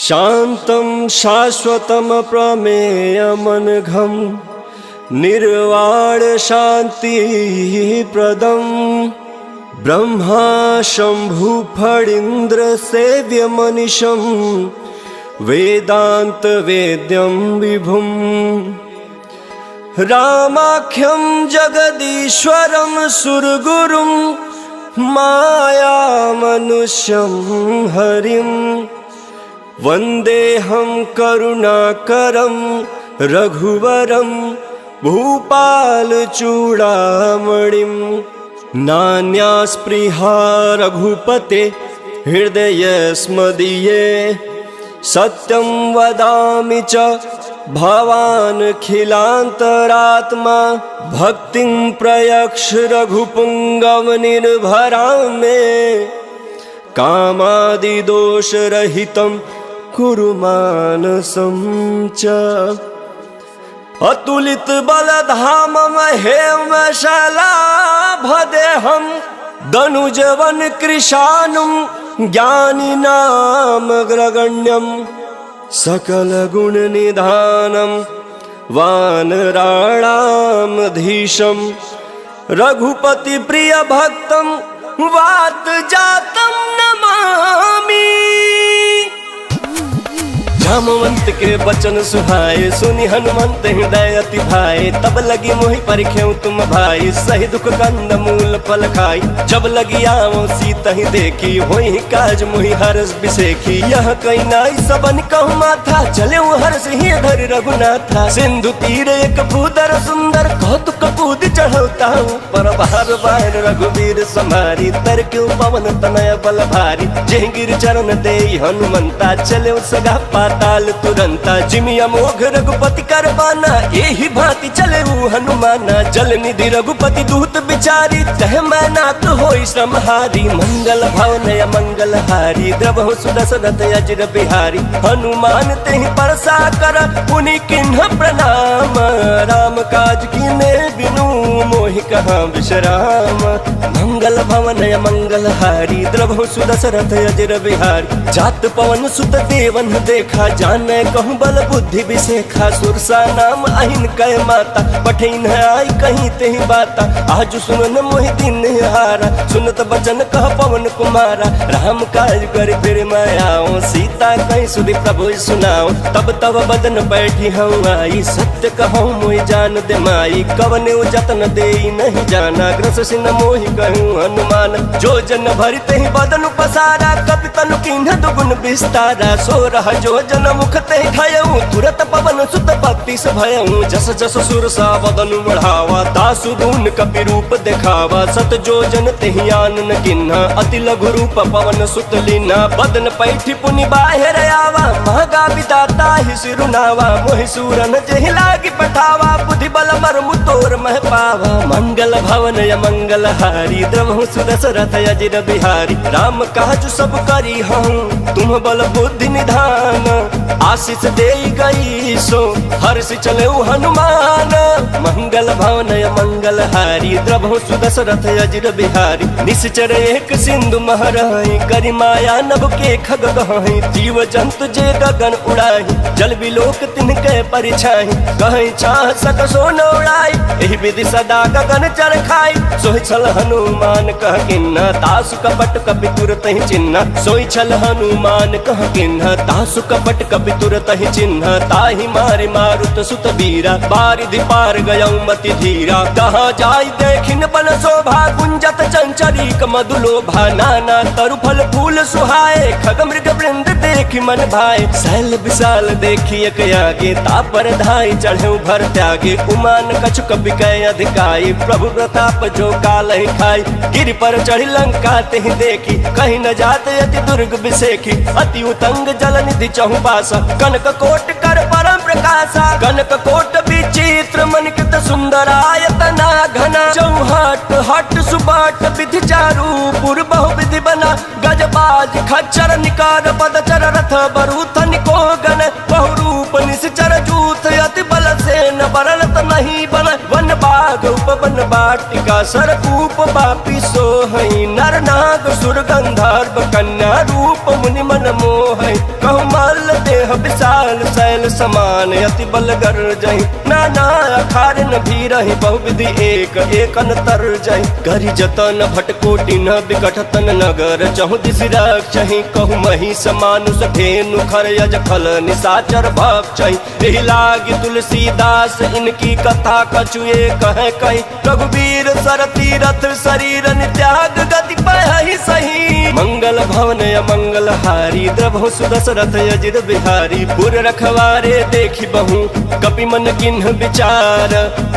शान्तं शाश्वतं प्रमेयमनघं निर्वाण शान्तिप्रदं ब्रह्मा शम्भु फणीन्द्र सेव्यमनिशं वेदान्त वेद्यं विभुं रामाख्यं जगदीश्वरं सुरगुरुं मायामनुष्यं हरिं वन्देऽहं करुणाकरं रघुवरं भूपालचूडामणिं नान्यास्पृहा रघुपते हृदयस्मदीये सत्यं वदामि च भवानखिलान्तरात्मा भक्तिं प्रयक्ष रघुपुङ्गवनिर्भरां मे कामादिदोषरहितं कुरु मानसं च अतुलित बलधामं हेमशलाभदेहं दनुजवन कृशानुं ज्ञानिनामग्रगण्यं सकलगुणनिधानं वानराणामधीशं रघुपतिप्रियभक्तं वातजातं नमामि। जामवंत के बचन सुहाए सुनि हनुमंत हृदय अति भाए तब लगी मोहि परिख्यऊ तुम भाई सही दुख कंद मूल फल खाई जब लगी आवो सीता ही देखी होई काज मोहि हरस बिसेखी यह कई नाई सबन कहु माथा चले हर्ष ही धर रघुनाथा सिंधु तीर एक भूदर सुंदर कौतुक कूद चढ़ौता पर बार बार रघुवीर समारी तर क्यों पवन तनय बल भारी जय गिर चरण दे हनुमंता चले सगा ताल तुरंता जिमिया मोघ रघुपति करबाना यही भांति चले हनुमाना जल निधि रघुपति दूत बिचारी तह मैं नाथ होई श्रमहारी मंगल भवनय मंगल हारी द्रवहु सुदशरथ अजिर बिहारी हनुमान तेहि परसा कर पुनि किन्ह प्रणाम राम काज कीने बिनु मोहि कहाँ विश्राम मंगल भवनय मंगल हारी द्रवहु सुदशरथ अजिर बिहारी जात पवन सुत देवन देखा जाने कहूँ बल बुद्धि विशेखा सुरसा नाम अहिन कै माता पठिन आई कहीं तेहि बाता आज सुनन मोहि दिन हारा सुनत बचन कह पवन कुमारा राम काज कर फिर मैं आओ सीता कहीं सुधि प्रभु सुनाओ तब तब बदन बैठी हूँ आई सत्य कहूँ मोहि जान दे माई कवने जतन दे नहीं जाना ग्रस सिन मोहि कहूँ हनुमान जो जन भरि तेहि बदन पसारा कपि तनु किन्ह दुगुन विस्तारा सो रह जो जन मुखते खायऊ तुरत पवन सुत पत्ति से भयऊ जस जस सुरसा बदन बढ़ावा दासु दून कपि रूप दिखावा सत जो जन तेहि आनन किन्हा अति लघु रूप पवन सुत लीना बदन पैठी पुनि बाहिर आवा महगा विदाता ही सिरुनावा मोहि सूरन जेहि लागी पठावा बुद्धि बल मर्मु तोर मह पावा मंगल भवन य मंगल हारी द्रवहु सुदशरथ अजिर बिहारी राम काज सब करी हूँ तुम बल बुद्धि निधान आशीष दे गई सो हर्ष चले हनुमान मंगल भवनय मंगल हारी द्रवहु सुदशरथ अजिर बिहारी निश्चर एक सिंधु महरहि करि माया नभ के खग गहहि जीव जंतु जे गगन उड़ाहि जल बिलोक तिनके परिछाहि कहीं चाह सक सो न उड़ाई एहि विधि सदा गगन चर खाई सोहि छल हनुमान कह किन्ना तासु कपट कपि तुरत ही चिन्ह सोहि छल हनुमान कह किन्ना तासु कपट कपि तुरत ही चिन्ह ताहि मारे मारुत सुत वीरा बारिधि पार गयऊ मति धीरा कहाँ जाई देखिन बन शोभा गुंजत चंचरीक मधुलोभा नाना तरु फल फूल सुहाए खग मृग वृंद देखि मन भाए शैल विशाल देखी एक आगे तापर धाई चढ़े भर त्यागे उमान कछु कपि कै अधिकाई प्रभु प्रताप जो काल ही खाई गिर पर चढ़ी लंका तेहि देखी कहीं न जाते अति दुर्ग बिसेखी अति उतंग जल निधि चहु पासा कनक कोट कर परम प्रकाशा कनक कोट विचित्र मनिकृत सुंदरायतना घना चौहट हट सुबाट विधि चारु पुर बहु विधि बना गजबाज खच्चर निकार पदचर रथ बरूथ निको गण बहु रूप निश्चर जूथ अति बल से न बरलत नहीं बन वन बाग उपवन बाटिका सरकूप बापी सोहई नर नाग सुर गंधर्व कन्या रूप मुनि मन मोहई कहु मल्ल देह विशाल शैल समान अति बल गर जही नाना अखार न भी रही बहुविधि एक एक अंतर जही करी जतन भटकोटि न बिकट तन नगर चहु दिस रक्षहि कहु मही समानुष धेनु खर यज फल निशाचर भक्षहि एहि लागी तुलसीदास इनकी कथा कछुए कहे कही रघुवीर सर तीरथ शरीर त्याग गति पहि सही मंगल भवन मंगल हारी द्रभु सुदशरथ अजिर बिहारी पुर रखवारे देखी बहु कपि मन किन्ह विचार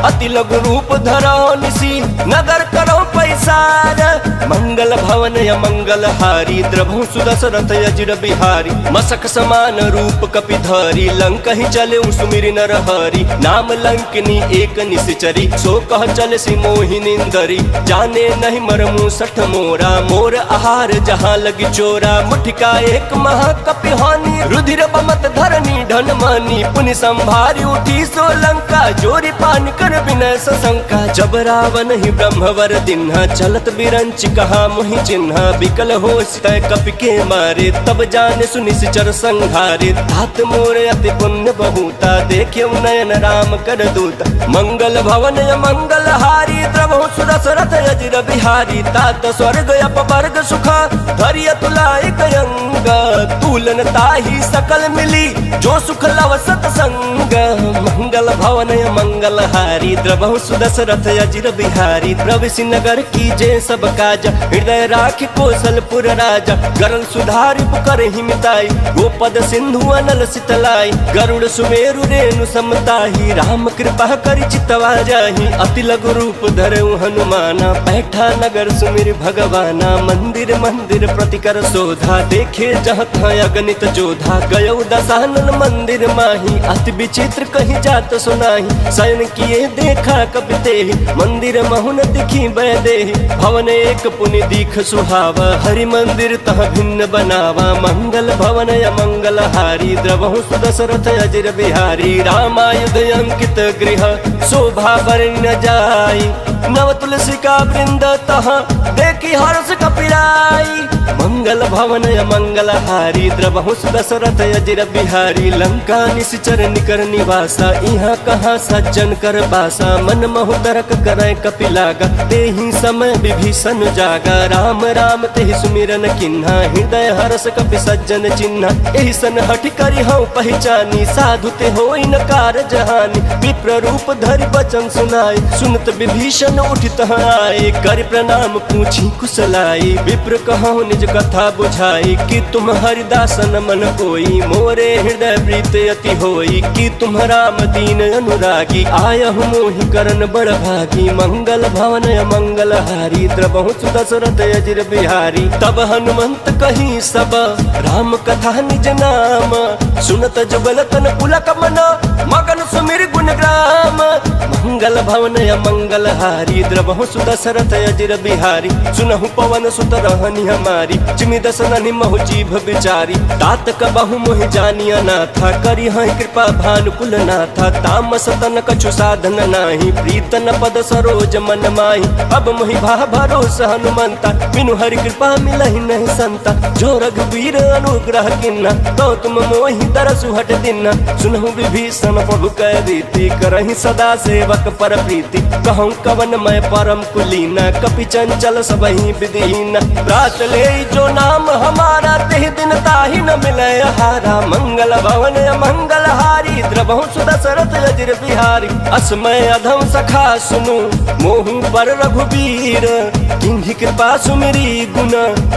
अति लघु रूप धरो निसी नगर करो पैसार मंगल भवन मंगल हारी द्रभु सुदशरथ अजिर बिहारी मसक समान रूप कपि धरी लंक ही चले सुमिरि नर हरि नाम लंकिनी एक निश्चरी सो कह चल सी मोहिनिंदरी जाने नहीं मरमु सठ मोरा मोर आहार जहाँ लगी चोरा मुठिका एक महाकपि हानि रुधिर बमत धरनी धन मानी पुनि संभारी उठी सोलंका जोरी पान कर विनय सशंका जब रावण ही ब्रह्मवर दिन्हा चलत बिरंच कहा मोहि चिन्हा बिकल हो तय कपि के मारे तब जाने सुनिश्चर संहारे तात मोर अति पुण्य बहुता देखे नयन राम कर दूत मंगल भवन मंगल हारी द्रभु सुदशरथ अजिर बिहारी तात स्वर्ग अपवर्ग सुखा धरिय तुलाय कयंग तुलन ताही सकल मिली जो सुख लव सतसंग मंगल भवन मंगल हारी द्रभु सुदशरथ अजिर बिहारी प्रविश नगर की जय सब काज हृदय राख कौशलपुर राजा गरल सुधारि पुकर हिमिताई गोपद सिंधु अनल सितलाई गरुड़ सुमेरु रेणु समताही राम कृपा कर चितवा जाही अति लघु रूप धरऊ हनुमाना बैठा नगर सुमिर भगवाना मंदिर मंदिर प्रतिकर शोधा देखे जहाँ अगणित जोधा गयो दशानन मंदिर माही अति विचित्र कहीं जात सुनाही शयन किए देखा कपिते मंदिर महुन दिखी बैदेही भवन एक पुनि दीख सुहावा हरि मंदिर तह भिन्न बनावा मंगल भवन मंगल हारी द्रभु सुदशरथ अजिर बिहारी रामायुध अंकित गृह शोभा वर्ण जाई नव तुलसी का वृंद तह देखी हर्ष कपिराई मंगल भवन मंगल हारी द्रभु सुदशरथ अजिर बिहारी लंका निश्चर निकर निवासा यहाँ कहाँ सज्जन कर बासा मन महु तरक करे कपिलागा तेहि समय विभीषण जागा राम राम तेहि सुमिरन किन्हा हृदय हरस कपि सज्जन चिन्हा एहि सन हठ करि हूँ पहचानी साधु ते होई न कार जहानी विप्र रूप धरि बचन सुनाई सुनत विभीषण उठित आए कर प्रणाम पूछी कुशलाई विप्र कहूँ निज कथा बुझाई कि तुम हरिदासन मन कोई मोरे हृदय प्रीत अति होई कि तुम राम दीन अनुरागी आयहु मोहि करन बड़ भागी मंगल भवन मंगल हारी द्रभु सुदशरथ अजिर बिहारी तब हनुमंत कही सब राम कथा निज नाम सुनत जुगल तन पुलक मन मगन सुमिर गुण ग्राम मंगल भवन मंगल हारी द्रभु सुदशरथ अजिर बिहारी सुनहु पवन सुत रहनी हमारी चिमि दसननि महु जीभ बिचारी तात कबहु मोहि जानिया नाथा करी हई कृपा भानुकुल नाथा तामस तन कछु साधन नाही प्रीतन पद सरोज मन माही अब मोहि भा भरोस हनुमंता बिनु हरि कृपा मिलहि नहीं संता जो रघुवीर अनुग्रह किन्ना तो तुम मोहि तरसु हट दिना सुनहु विभीषण प्रभु कह रीति करहि सदा सेवक पर प्रीति कहूँ कवन मैं परम कुलीना कपि चंचल सबहि विधिहीना प्रात ले जो नाम हमारा तेहि दिन ताहि न मिले हारा मंगल भवन मंगल हारी द्रभु सुदशरथ अजिर बिहारी अस्मय अधम सखा सुनु मोहु पर रघुवीर किन्हि कृपा सुमिरी गुण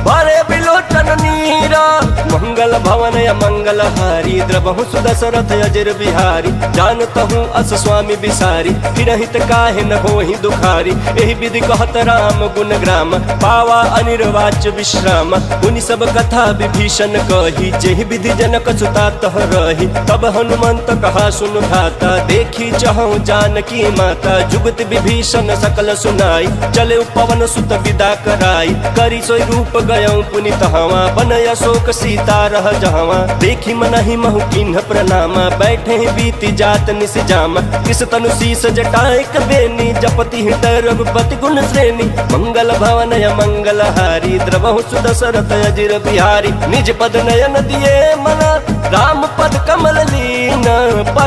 बड़े बिलोचन नीरा मंगल भवन मंगल हारी द्रभु सुदशरथ अजिर बिहारी जानतहु अस स्वामी बिसारी फिरहित काहे न होहि दुखारी एहि विधि कहत राम गुण ग्राम पावा अनिर्वाच्य विश्राम उनि सब कथा विभीषण कही जेहि विधि जनक सुता तह रही तब हनुमंत कहा सुन भाता देखी चहु जानकी माता जुगत विभीषण सकल सुनाई चले पवन सुत विदा कराई करी सोई रूप गयौ पुनित हवा बनय अशोक सीता रह जहवा देखी मनहि महु किन्ह प्रणामा बैठे बीति जात निस जामा किस तनु शीस जटाएक बेनी जपति हृदय रघुपति गुण श्रेणी मंगल भवन मंगल हारी द्रभु सुदशरथ अजिर बिहारी निज पद नयन दिए मना राम पद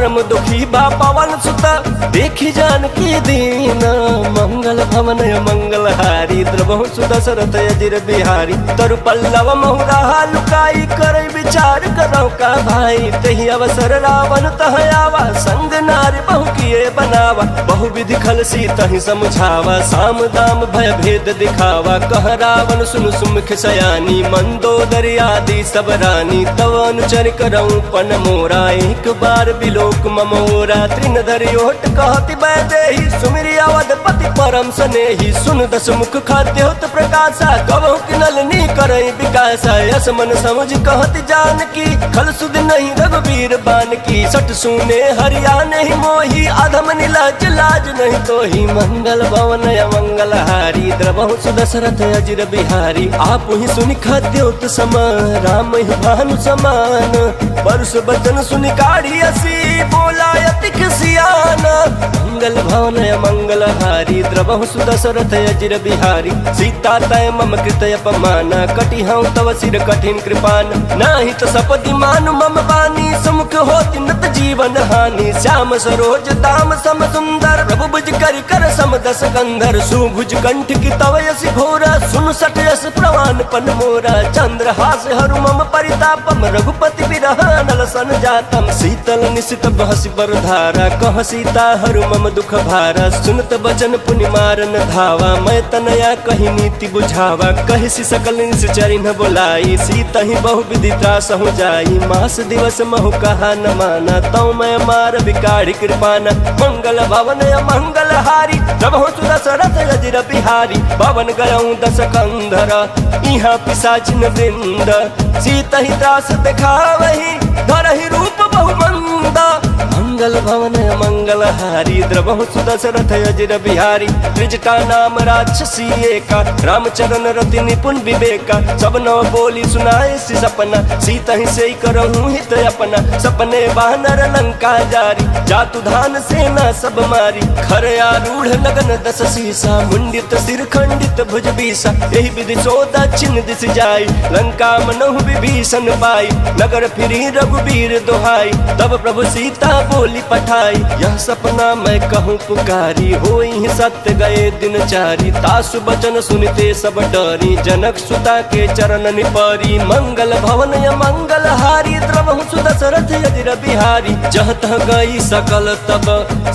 परम दुखी बा पवन सुत देखी जानकी दीन मंगल भवन मंगल हारी द्रवहु सुदशरथ अजिर बिहारी तरु पल्लव महुरा लुकाई कर विचार करो का भाई तही अवसर रावण तह आवा संग नारी बहु किए बनावा बहु विधि खल सी तही समझावा साम दाम भय भेद दिखावा कह रावण सुन सुमुख सयानी मंदोदरी आदि सब रानी तव अनुचर करऊं पन मोरा एक बार बिलोक ममोरा तृण धरि ओट कहति बैदेही सुमिरि अवधपति परम सनेही सुन दस मुख खाद्य होत प्रकाशा कबहु किनलनी करई विकासा यस मन समझ कहति जानकी खल सुध नहीं रघुबीर बान की सट सुने हरिया नहीं मोही अधम नीलाज लाज नहीं तो ही मंगल भवन मंगल हारी द्रवहु सुदशरथ अजिर बिहारी आप ही सुनि खाद्योत सम राम ही भानु समान परस बचन सुनि काढ़ी असी बोला अति सियान मंगल भवन मंगल हारी द्रवहु सुदशरथ अजिर बिहारी सीता तय मम कृत अपमान कटि हूँ तव सिर कठिन कृपान नाही तो सपति मान मम बानी समुख होति नत जीवन हानि श्याम सरोज दाम सम सुंदर प्रभु भुज करि कर सम दस कंधर सुभुज कंठ की तव यसी घोरा सुन सट यस प्रवान पन मोरा चंद्र हास हरु मम परितापम रघुपति बिरह नल सन जातम शीतल निशित बहसी बरधारा कह सीता हरु मम दुख भारा सुनत बचन पुनि मारन धावा मैं तनया कही नीति बुझावा कहि सी सकल निश्चरि न बोलाई सीता ही बहु विधि त्रास हो जाई मास दिवस महु कहा न माना तौ मैं मार बिकाढ़ी कृपाना मंगल भवन मंगल हारी प्रभु सुदशरथ अजिर बिहारी पवन गयऊं दस कंधर इहाँ पिशाचिन वृंद सीता ही त्रास दिखावही धरहि रूप बहुमंदा मंगल भवन मंगल हारी द्रवहु सुदशरथ अजिर बिहारी त्रिजटा नाम राक्षसी एका रामचरण रति निपुण विवेका सब नव बोली सुनाए सी सपना सीता ही से करहूँ हित अपना सपने बानर लंका जारी जातु धान सेना सब मारी खर आरूढ़ लगन दस सीसा मुंडित सिर खंडित भुज बीसा यही विधि सो दक्षिण दिश जाई लंका मनहु विभीषण पाई नगर फिरी रघुबीर दोहाई तब प्रभु सीता बोली पठाई यह सपना मैं कहूँ पुकारी होई सत्य गए दिन चारी तासु बचन सुनते सब डरी जनक सुता के चरण निपरी मंगल भवन मंगल हारी द्रवहु सुदशरथ अजिर बिहारी जह तह गई सकल तब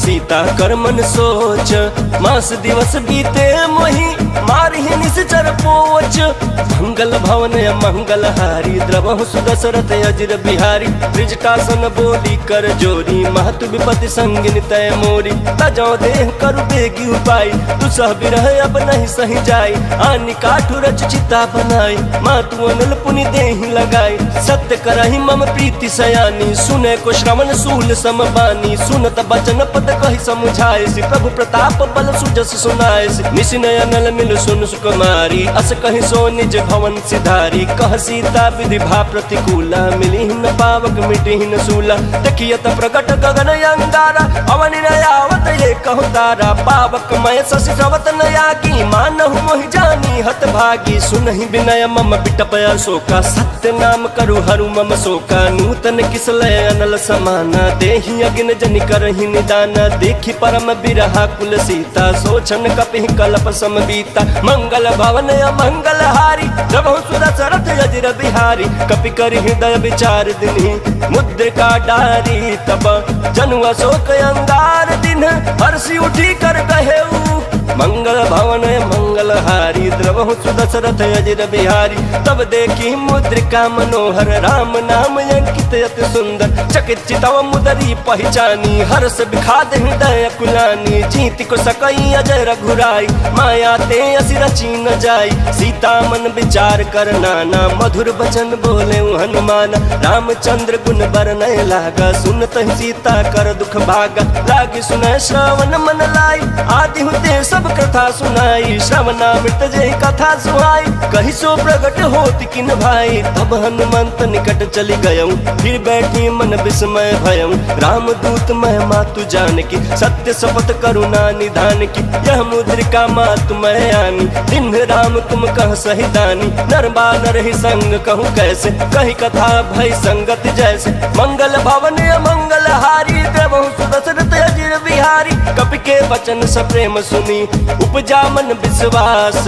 सीता कर मन सोच मास दिवस बीते मोही मारहि निश्चर पोच मंगल भवन मंगल हारी द्रवहु सुदशरथ अजिर बिहारी त्रिजटासन बोली कर जोरी महतु विपति संगिन तय मोरी तजो देह करु बेगी उपाय दुसह बिरह अब नहीं सही जाई आनि काठु रच चिता बनाई मातु अनल पुनि देहि लगाई सत्य करहि मम प्रीति सयानी सुने को श्रवण सूल सम बानी सुनत बचन पद कहि समुझाए सि प्रभु प्रताप बल सुजस सुनाए सि निशिनय अनल मिल सुन सुकुमारी अस कहि सो निज भवन सिधारी कह सीता विधि भा प्रतिकूला मिली न पावक मिटी न सूला देखियत प्रकट गगन अंगारा अवनि नयावत ये कहु तारा पावक मय शशि श्रवत नयागी मानहु मोहि जानी हत भागी सुनहि विनय मम बिटप अशोका सत्य नाम करु हरु मम शोका नूतन किसलय अनल समाना देहि अगिन जनि करहि निदाना देखि परम बिरहा कुल सीता सोचन कपिहि कल्प समबीता मंगल भवन मंगल हारी प्रभु सुदशरथ अजिर बिहारी कपि करि हृदय विचार दिनहि मुद्रिका डारी तब जनु अशोक अंगार दिन हर्षि उठी कर कहेऊ मंगल भवन मंगल हारी द्रवहु सुदशरथ अजिर बिहारी तब देखी मुद्रिका मनोहर राम नाम अंकित अति सुंदर चकित चितव मुदरी पहचानी हर्ष विखाद हृदय कुलानी जीत को सकई अजय रघुराई माया ते असि रची न जाई सीता मन विचार कर नाना मधुर बचन बोले हनुमान रामचंद्र गुण बरनय लागा सुनत सीता कर दुख भागा लागी सुनय श्रवण मन लाई आदि हुते सब कथा सुनाई श्रवणामृत जय कथा सुहाई कही सो प्रगट होत किन भाई तब हनुमंत निकट चली गयऊं फिर बैठी मन विस्मय भयऊं रामदूत मैं मातु जान की सत्य शपथ करुणा निधान की यह मुद्रिका मातु मैं आनी दिन राम तुम कह सही दानी नर बानर ही संग कहूँ कैसे कही कथा भई संगत जैसे मंगल भवन मंगल हारी बिहारी। कपि के वचन स प्रेम सुनी उपजा मन विश्वास,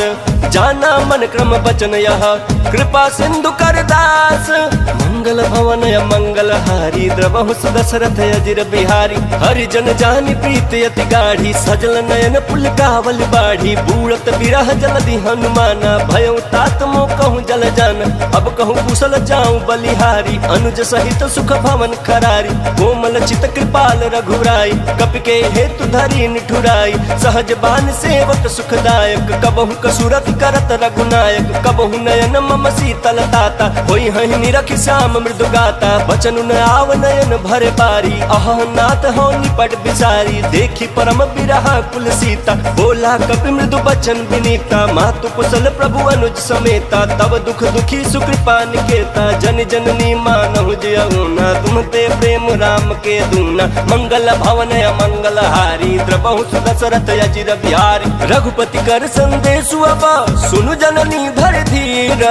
जाना मन क्रम वचन यह कृपा सिंधु कर दास। मंगल भवन मंगल हारी द्रवहु दशरथ अजिर बिहारी। हरिजन जानी प्रीत अति गाढ़ी, सजल नयन पुलकावल बाढ़ी। बूढ़त बिरह जलधि हनुमाना, भयउ तात मो कहूँ जल जाना। अब कहूँ कुशल जाऊँ बलिहारी, अनुज सहित सुख भवन खरारी। कोमल चित कृपाल रघुराई, कपि के हेतु धरी निठुराई। सहज बान सेवक सुखदायक, कबहु कसुरत करत रघुनायक। कबहु नयन मम शीतल ताता, होई हहि निरखि श्याम मृदु गाता। बचन न आव नयन भर बारी, अह नाथ हो निपट बिसारी। देखी परम बिरहा कुल सीता, बोला कपि मृदु बचन विनीता। मातु कुशल प्रभु अनुज समेता, तब दुख दुखी सुकृपा निकेता। जन जननी मानहु जयउना, तुम ते प्रेम राम के दूना। मंगल भवन मंगल हारी, द्रवहु दशरथ अजिर बिहारी। रघुपति कर संदेशु अब सुनु जननी धर धीर।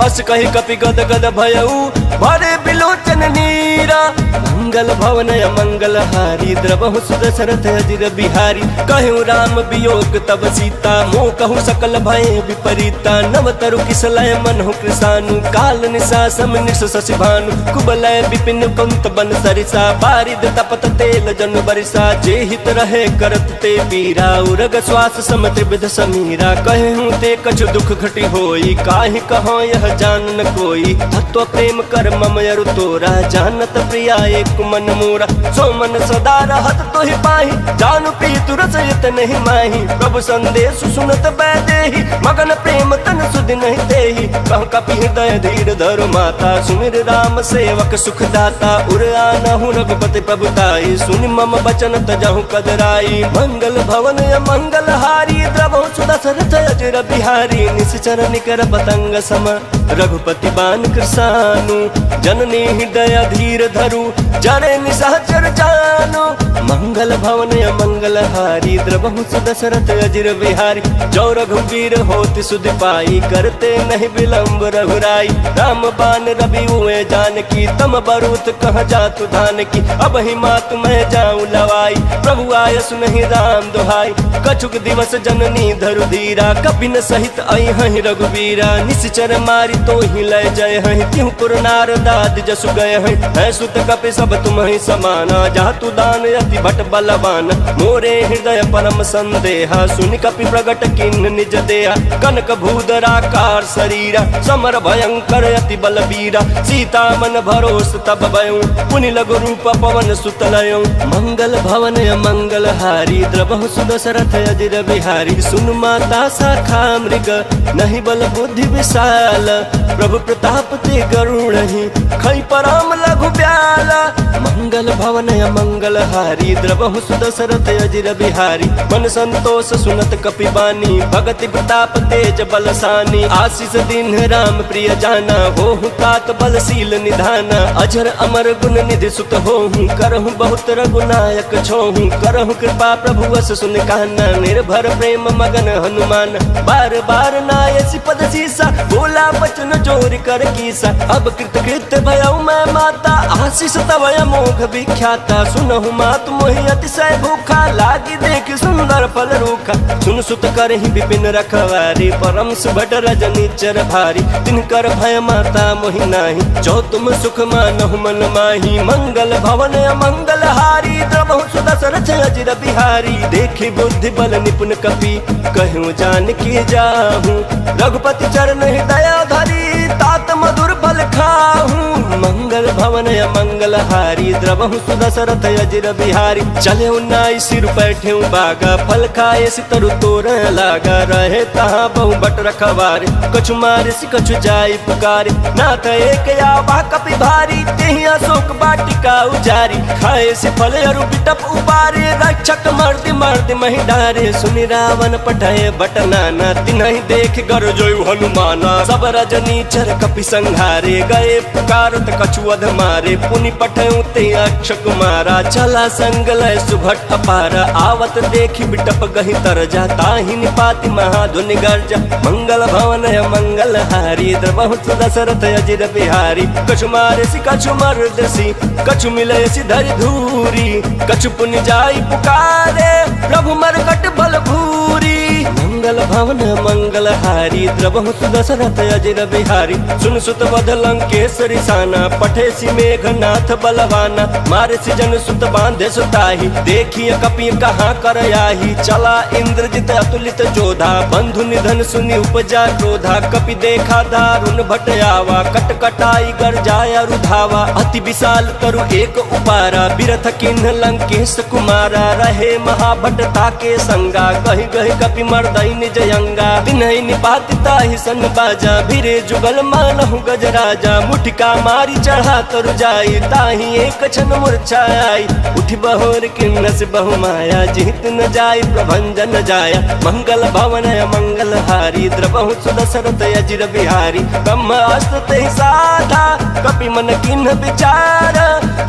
अस कहि कपि गद गद भयउ भरे बिलोचन नीरा। मंगल भवन मंगल हारी, द्रवहु दशरथ अजिर बिहारी। कहु राम वियोग तब सीता, मोह कहु सकल भय विपरीता। नव तरु किसलय मनहु कृसानु, काल निशा सम निश शशि भानु। कुबलय विपिन पंत बन सरिसा, बारिद तपत तेल जन बरिसा। जे हित रहे करत ते पीरा, उरग श्वास सम त्रिविध समीरा। कहूँ ते कछु दुख घटी होई, काहि कहो यह जान न कोई। तत्व प्रेम कर मम अरु तोरा, जानत प्रिया एक मन मोरा। सो मन सदा रहत तोहि पाहि, जानु प्रीतु रसयत नहीं माही। प्रभु संदेश सुनत बैदेहि, मगन प्रेम तन सुधि नहीं देहि। कह कपि हृदय धीर धरु माता, सुमिर राम सेवक सुख दाता। उर आनहु रघुपति प्रभुताई, सुनि मम बचन तजहु कदराई। मंगल भवन मंगल हारी, द्रवहु दशरथ अजिर बिहारी। निश्चर निकर पतंग सम, रघुपति बान कृसानु। जननी हृदय धीर धरु, जरे निशाचर जानु। मंगल भवन मंगल हारी, द्रवहु दशरथ अजिर बिहारी। जो रघुवीर होति सुधि पाई, करते नहीं विलंब रघुराई। राम बान रवि हुए जानकी, तम बरूत कह जातु धान की। अब ही मात मैं जाऊँ लवाई, प्रभु आय सुनहि राम दुहाई। कछुक दिवस जननी धरु धीरा, कपि न सहित आई हहि रघुवीरा। निश्चर मारी तो ही लय जय हहि, त्यों पुर नार दाद जसु गय हहि। है सुत कपि सब तुम ही समाना, जातु दान अति भट बलवान। मोरे हृदय परम संदेहा, सुनि कपि प्रगट किन्न निज देहा। कनक भूधराकार शरीरा, समर भयंकर अति बलबीरा। सीता मन भरोस तब भयउ, पुनि लघु रूप पवन सुत लयउ। मंगल भवन मंगल हारी, द्रवहु दशरथ अजिर बिहारी। सुन माता शाखा मृग, नहीं बल बुद्धि विशाल। प्रभु प्रताप ते गरुड़हि, खै परम लघु ब्याला। मंगल भवन मंगल हारी, द्रवहु दशरथ अजिर बिहारी। मन संतोष सुनत कपि बानी, भगति प्रताप तेज बलसानी। आशीष दीन राम प्रिय जाना, होहु तात बलशील निधाना। अजर अमर गुण निधि सुत होहु, करहु बहुत रघुनायक छोहु। करहु कृपा प्रभु वस सुन काना, निर्भर प्रेम मगन हनुमान। बार बार नायसी पद सीसा, बोला बचन जोर कर कीसा। अब कृत कृत भयउ मैं माता, आशीष तव अमोघ विख्याता। सुनहु मात मोहि अतिशय भूखा, लागी देख सुंदर फल रूखा। सुन सुत करहि विपिन रखवारी, परम सुभट रजनीचर भारी। तिनकर भय माता मोहि नाही, जो तुम सुख मानहु मन माही। मंगल भवन मंगल हारी, द्रवहु दशरथ अजिर बिहारी। देखी बुद्धि बल निपुण कपि, कहूँ जान की जाहूँ। रघुपति चरण हृदय धरी, तात मधुर फल खाहूँ। मंगल भवन मंगल हारी, द्रवहु दशरथ अजिर बिहारी। चले उन्नाई सिर बैठे बागा, फल खाए सितरु तोर लागा। रहे तहाँ बहु बट रखवारे, कछु मारे सि कछु जाई पुकारे। नाथ एक आवा कपि भारी, तेहि अशोक वाटिका उजारी। खाए से फल अरु बिटप उबारे, रक्षक मर्द मर्द महि डारे। सुनि रावण पठाए बट नाना, तिन्हि देख गरजोयु हनुमाना। सब रजनीचर कपि संहारे, गए पुकारत कछु अध मारे। पुनि पठयु ते अक्ष कुमारा, चला संग लय सुभट अपारा। आवत देखि बिटप गहि तरजा, ताहि निपाति महाधुनि गर्जा। मंगल भवन मंगल हारी, द्रवहु दशरथ अजिर बिहारी। कछु मारे सि कछु मर्द सी, कछु मिले सिधर धूरी, कछु पुण्य जाई पुकारे, प्रभु मरकट बल भूरी। मंगल भवन मंगल हारी, द्रवहु सुदशरथ अजिर बिहारी। सुन सुत वध लंकेश्वरी साना, पठेसी मेघनाथ बलवाना। मारे जन सुत बांधे सुताही, देखिए कपि कहाँ कर आही। चला इंद्रजित अतुलित जोधा, बंधु निधन सुनि उपजा क्रोधा। कपि देखा दारुण भट आवा, कट कटाई गर जाया रुधावा। अति विशाल तरु एक उपारा, बिरथ किन्ह लंकेश कुमारा। रहे महाभट ताके संगा, गहि गहि कपि मर्दई निज अंगा। तिन्हि निपाति ताहि सन बाजा, भिरे जुगल मानहु गजराजा। मुठिका मारी चढ़ा तरु जाई, ताहि एक क्षण मूर्छा आई। उठि बहोर किन्नस बहु माया, जीत न जाय प्रभंजन जाया। मंगल भवन मंगल हारी, द्रवहु सुदशरथ अजिर बिहारी। ब्रह्मास्त्र तेहि साधा, कपि मन किन्ह विचार।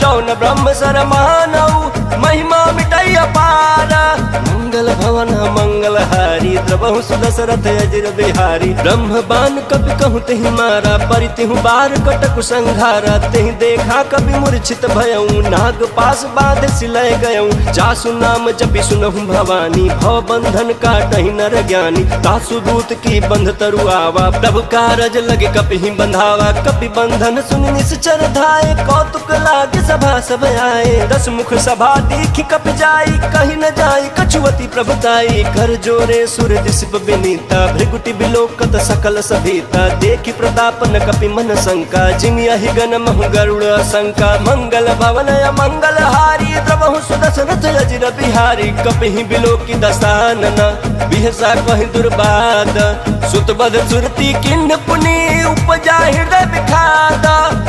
जौन ब्रह्म सर मानऊ, महिमा मिटई अपार। मंगल भवन मंगल हारी, द्रवहु सुदशरथ अजिर बिहारी। ब्रह्म बान कपि कहूँ तेहि मारा, परितिहु बार कटकु संघारा। तेहि देखा कपि मूर्छित भयऊ, नाग पास बाध सिलय गयऊ। जासु नाम जपि सुनहु भवानी, भव बंधन काटहि नर ज्ञानी। तासु दूत की बंध तरु आवा, प्रभु कारज लगे कपि ही बंधावा। कपि बंधन सुनि निश्चर धाये, कौतुक लागे सभा सब आए। दस मुख सभा देखि कपि जाई, कहि न जाई कछुवती प्रभुताई। कर जोरे सुर दिसप विनीता, भृगुटि बिलोकत सकल सभीता। देखि प्रताप न कपि मन शंका, जिमि अहि गण महु गरुड़ शंका। मंगल भवन मंगल हारी, द्रवहु सुदशरथ अजिर बिहारी। कपि ही बिलोकि दसानन, बिहसा कहि दुर्बाद। सुत बध सुरती किन्ह पुनि, उपजा हृदय विखाद।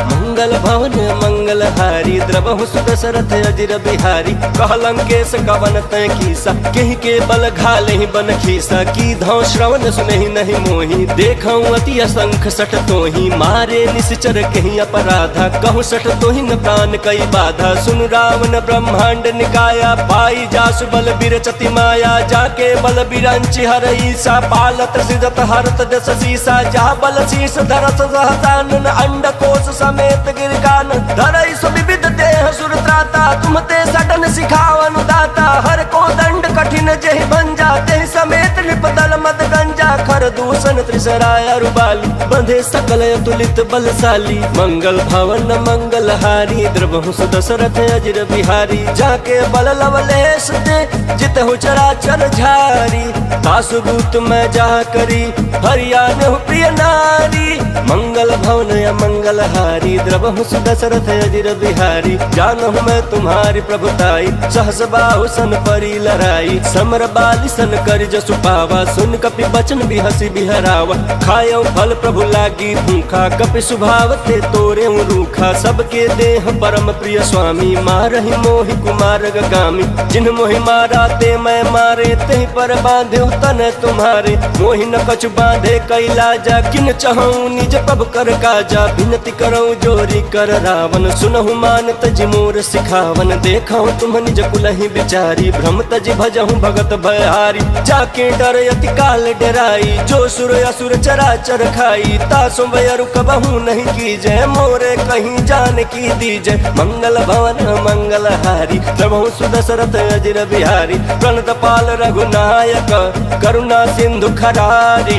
मंगल भवन मंगल हारी, द्रवहु सुदशरथ अजिर बिहारी। कह लंकेश कवन तय कीसा, केहि के बल घाले बन खीसा। की धौ श्रवण सुनहि नहीं मोही, देखऊँ अति असंख सठ तोही। मारे निश्चर कहीं अपराधा, कहूँ सठ तोहि न प्राण कई बाधा। सुन रावण ब्रह्मांड निकाया, पाई जासु बल बिरचति माया। जाके बल बिरंचि हरई सा, पालत सृजत हरत दस सीसा। जा बल शीस धरस सहसानन, अंड कोश समेत गिरकान। धरई सो विविध देह सुर त्राता, तुम ते सडन सिखावन दाता। हर को दंड कठिन जेहि भंजा, तेहि समेत निपदल मद गंजा। खर दूषण त्रिसराय रुबाली, बंधे सकल अतुलित बलशाली। मंगल भवन मंगल हारी, द्रवहु सुदशरथ अजिर बिहारी। जाके बल लवलेश दे, जितहु चराचर झारी। तासु दूत मैं जा करी, हरियाणहु प्रिय नारी। मंगल भवन मंगल हारी, द्रवहु सुदशरथ अजिर बिहारी। जानहु मैं तुम्हारी प्रभुताई, सहस बाहु सन परी लड़ाई। समर बाली सन कर जसु पावा, सुन कपि बचन बिहसी बिहरावा। खायो फल प्रभु लागी भूखा, कपि स्वभाव ते तोरे रूखा। सबके देह परम प्रिय स्वामी, मारहि मोहि कुमार गामी। जिन मोहि मारा ते मैं मारे, तेहि पर बांधे तन तुम्हारे। मोहि न कछु बांधे कैलाजा, किन चहऊँ निज प्रभु कर काजा। विनती करऊँ जोरी कर रावण, सुनहु मान तज मोर सिखावन। देखऊँ तुम निज कुलहि विचारी, भ्रम तज भजहूँ भगत भयहारी। जाके डर अति काल डराई, जो सुर असुर चराचर खाई। तासु वयरु कबहू नहीं कीजय, मोरे कहीं जान की दीजय। मंगल भवन मंगल हारी, द्रवहु सुदशरथ अजिर बिहारी। प्रणत पाल रघुनायक, करुणा सिंधु खरारी।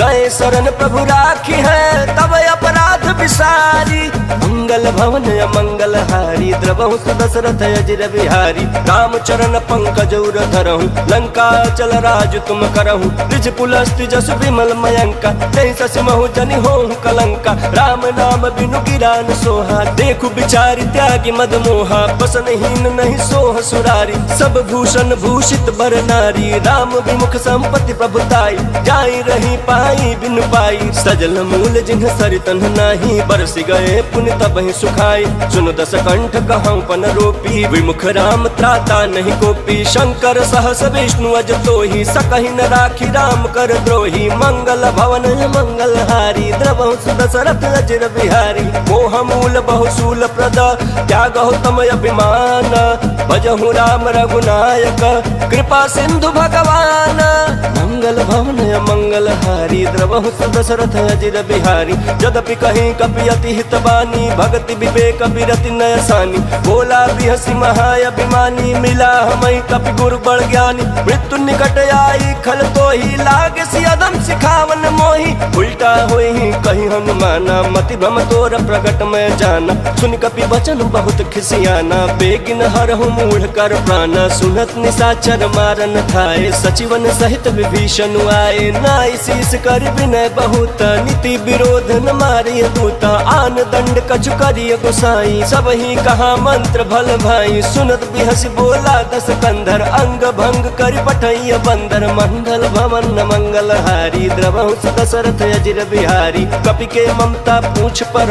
गए शरण प्रभु राखी है, तब अपराध विसारी। मंगल भवन मंगल हारी, द्रवहु सुदशरथ अजिर बिहारी। राम चरण पंकज उर धरहु, लंका चल राज तुम करहु। निज पुलस्त्य जसु विमल मयंका, तेहि ससि महु जनि होहु कलंका। राम नाम बिनु गिरा न सोहा, देखु बिचारि त्यागी मद मोहा। बसनहीन नहीं सोह सुरारी, सब भूषण भूषित बर नारी। राम विमुख संपत्ति प्रभुताई, जाई रही पाई बिनु पाई। सजल मूल जिन्ह सरितन नाही, बरसि गए पुण्य तबहि सुखाई। सुन दस कंठ कहऊँ पन रोपी, विमुख राम त्राता नहीं कोपी। शंकर सहस विष्णु अज तोहि, सकहि न राखी राम कर द्रोही। तोही मंगल भवन मंगल हारी द्रवहु दशरथ अजिर बिहारी मोह मूल बहुशूल प्रद त्याग तम अभिमान भजहु राम रघुनायक कृपा सिंधु भगवान मंगल भवन मंगल हारी द्रवहु दशरथ अजिर बिहारी यद्यपि कहीं कपि अति हितबानी भक्ति विवेक विरति नयसानी बोला बिहसी महाअभिमानी मिला हमें कपि गुरु बड़ ज्ञानी मृत्यु निकट आई खल तो ही लागे सियदम सिखावन मोही उल्टा होई कहीं हनुमाना मति भ्रम तोर प्रगट में जाना सुन कपि वचन बहुत खिसियाना बेगिन हरहु मूढ़ कर प्राणा सुनत निशाचर मारन थाए सचिवन सहित विभीषण आए नाई शीस कर विनय बहुत नीति विरोध न मारिय दूता आन दंड कछु करिय गोसाई सब ही कहा मंत्र भल भाई सुनत बिहस बोला दस कंधर अंग भंग कर पठैय बंदर मंगल भवन मंगल हारी द्रवहु दशरथ अजिर बिहारी कपि के ममता पूछ पर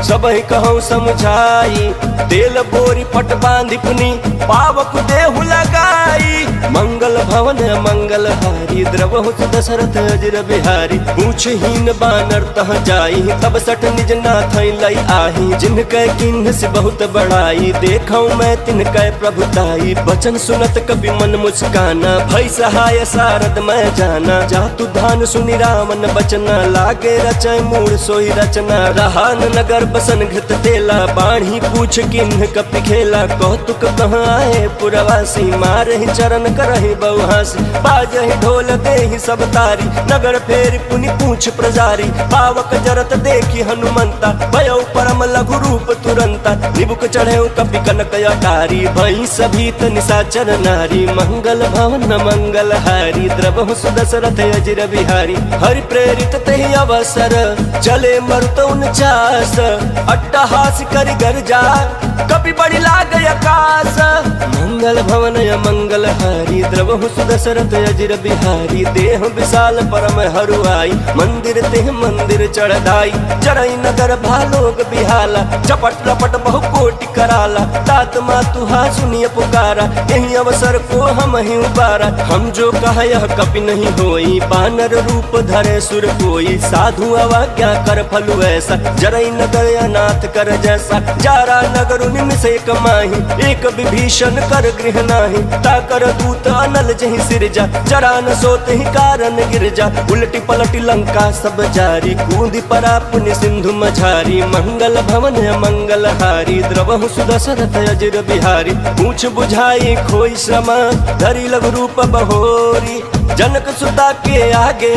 सब ही कहूँ समझाई तेल बोरी पट बांधि पुनि पावक देहु लगाई मंगल भवन मंगल हारी द्रवहु दशरथ अजिर बिहारी पूछहीन बानर तह जाई तब सठ निज नाथ लई आही जिनके किन्ह से बहुत बड़ाई देखऊं मैं तिनके प्रभुताई बचन सुनत कपि मन मुस्काना भई सहाय सारद मैं जाना जातु धान सुनि रामन बचना लागे रचय मूल सोई रचना रहान नगर बसन घृत तेला बाढ़ी पूछ किन्ह कपि खेला कौतुक कहाँ आए पुरवासी मारहि चरण करहि बहुहासी बाजहि ढोल देहि सब तारी नगर फेर पुनि पूछ प्रजारी पावक जरत देखी हनुमंता भयो परम लघु रूप तुरंता निबुक चढ़े कपि कनक अटारी भई सभीत निशाचर नारी मंगल भवन मंगल हारी द्रवहु दशरथ अजिर बिहारी हरि प्रेरित तेहि अवसर चले मरुत 49 अट्टहास करि गर्जा कपि बड़ी लाग आकाश मंगल भवन मंगल हारी द्रवहु दशरथ अजिर बिहारी देह विशाल परम हरुआई मंदिर तेह मंदिर चढ़ाई चरई नगर भालोग बिहाला चपट लपट बहु कोटि कराला तात मातुहा सुनिय पुकारा यही अवसर को हम ही उबारा हम जो कहा यह कपि नहीं होई बानर रूप धरे सुर कोई साधु अवज्ञा कर फलु ऐसा जरई नगर अनाथ कर जैसा जारा नगर निमिषे कमाही एक विभीषण कर गृह नाही ताकर दूत अनल जहि सिरजा जरा न सोते ही कारण गिरजा उलटी पलटी लंका सब जारी कूदी परा पुनि सिंधु मझारी मंगल भवन मंगल हारी द्रवहु दशरथ अजिर बिहारी पूछ बुझाई खोई श्रमा धरी लघु रूप बहोरी जनक सुता के आगे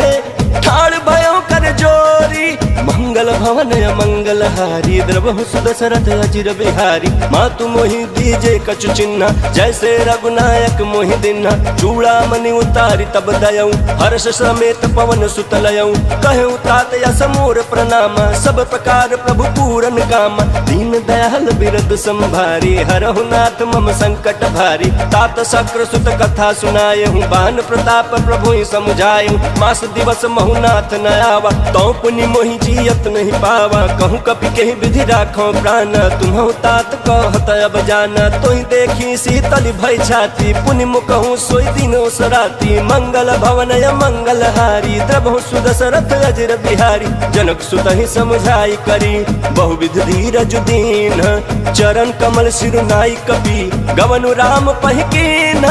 ठाड़ भयो कर जोरी मंगल भवन मंगल हारी द्रवहु दशरथ अजिर बिहारी मातु मोहि दीजे कछु चिन्ह जैसे रघुनायक मोहि दिन्हा चूड़ा मनि उतारी तब दयऊ हर्ष समेत पवन सुत लयऊ कहूँ तात यस मोर प्रणाम सब प्रकार प्रभु पूरन काम दीन दयाल बिरद संभारी हरहु नाथ मम संकट भारी तात शक्र सुत कथा सुनाए हूँ बान प्रताप प्रभु समुझाए मास दिवस महुनाथ न आवा तो पुनि मोहि जियत नहीं पावा कहूँ कपि कहीं विधि राखो प्राण तुम्हु तात कहत अब जाना तोहि देखी शीतल भय छाती पुनि मुकहु सोई दिनो सराती मंगल भवन मंगल हारी द्रवहु दशरथ अजिर बिहारी जनक सुत ही समझाई करी बहुविध धीरज दीन चरण कमल सिरुनाई कपि गवनु राम पहिकीन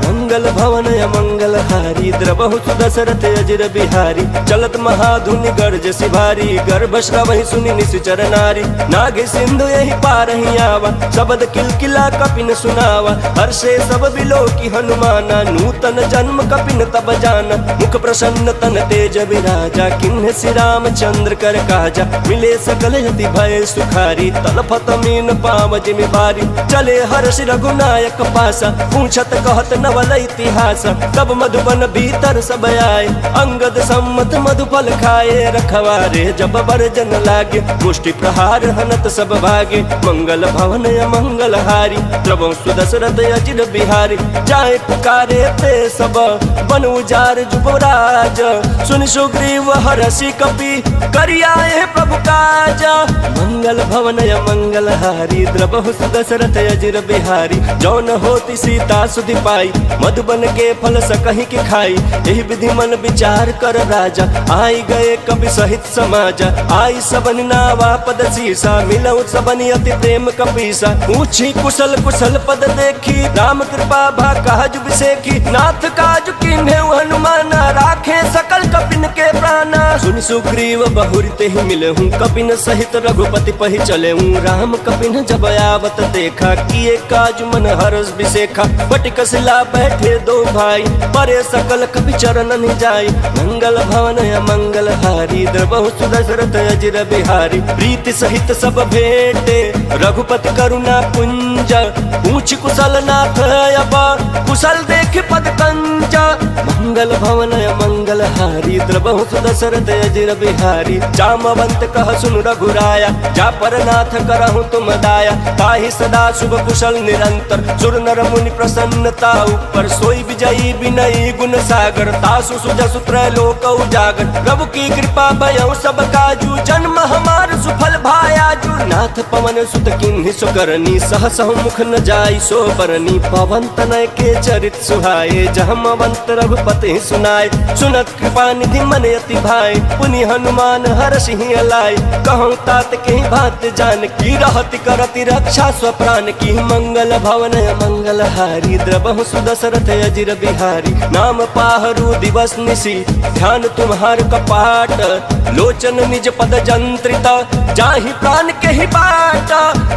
मंगल भवन मंगल हारी द्रवहु दशरथ अजिर बिहारी चलत महाधुनि गर्ज सिभारी गर्भ श्रवहि सुनि निश्चर नारी नागे सिंधु यही पार ही आवा शब्द किलकिला कपिन सुनावा हर्षे सब बिलो की हनुमाना नूतन जन्म कपिन तब जाना मुख प्रसन्न तन तेज विराजा किन्ह श्री रामचंद्र कर काजा मिले सकल यति भय सुखारी तलफत मीन पाव जिमि बारी चले हर्ष रघुनायक पासा पूछत कहत नवल इतिहास तब मधुबन भीतर सब आए अंगद सम्मत मधुफल खाए रखवारे जब बरजन लागे मुष्टि प्रहार हनत सब भागे मंगल भवन मंगल हारी द्रवहु दशरथ अजिर बिहारी जाए पुकारे ते सब बन उजार जुबराज सुन सुग्रीव हरषि कपि करियाए प्रभु काज मंगल भवन मंगल हारी द्रवहु दशरथ अजिर बिहारी जौन होती सीता सुधि पाई मधुबन के फल सकहि के खाई यही विधि मन विचार कर राजा। आई गए कवि सहित समाज, आई सबन नावा पद शीसा, मिलऊ सबन अति प्रेम कपीसा। पूछी कुशल कुशल पद देखी, राम कृपा भा काज विसेखी। नाथ काज कीन्हे हनुमान, राखे सकल कपिन के प्राण। सुन सुग्रीव बहुरते ही मिले हूँ, कपिन सहित रघुपति पहि चले हूँ। राम कपिन जब आवत देखा, किए काज मन हरस विसेखा। बटिक शिला बैठे दो भाई, परे सकल कपि चरणन जाई। मंगल भवन मंगल हारी, द्रबहु सुदशरथ अजिर बिहारी। प्रीति सहित सब भेंटे, रघुपति करुणा पुंज। पूछ कुशल नाथ अबा, कुशल देख पद कंज। मंगल भवन मंगल हारी, द्रबहु सुदशरथ अजिर बिहारी। जामवंत कह सुन रघुराया, जा पर नाथ करहु तुम दाया। ताहि सदा शुभ कुशल निरंतर, सुर नर मुनि प्रसन्नता ऊपर। सोई विजयी विनयी गुण सागर, तासु सुजसु त्रैलोक उजागर। प्रभु की कृपा भयउ सब काजू, जन्म हमार सुफल भायाजू। नाथ पवन सुत किन्हि सुकरनी, सहसहु मुख न जाई सो बरनी। पवन तनय के चरित सुहाए, जहमवंत रघुपति सुनाए। सुनत कृपा निधि मन अति भाई, पुनि हनुमान हरषि अलाई। कहूँ तात के बात जान की, रहति करति रक्षा स्वप्राण की। मंगल भवन मंगल हारी, द्रबहु सुदशरथ अजिर बिहारी। नाम पाहरू दिवस निशि, ध्यान तुम्हार कपाट। लोचन निज पद जंत्रित, जाहि प्राण के ही बाट।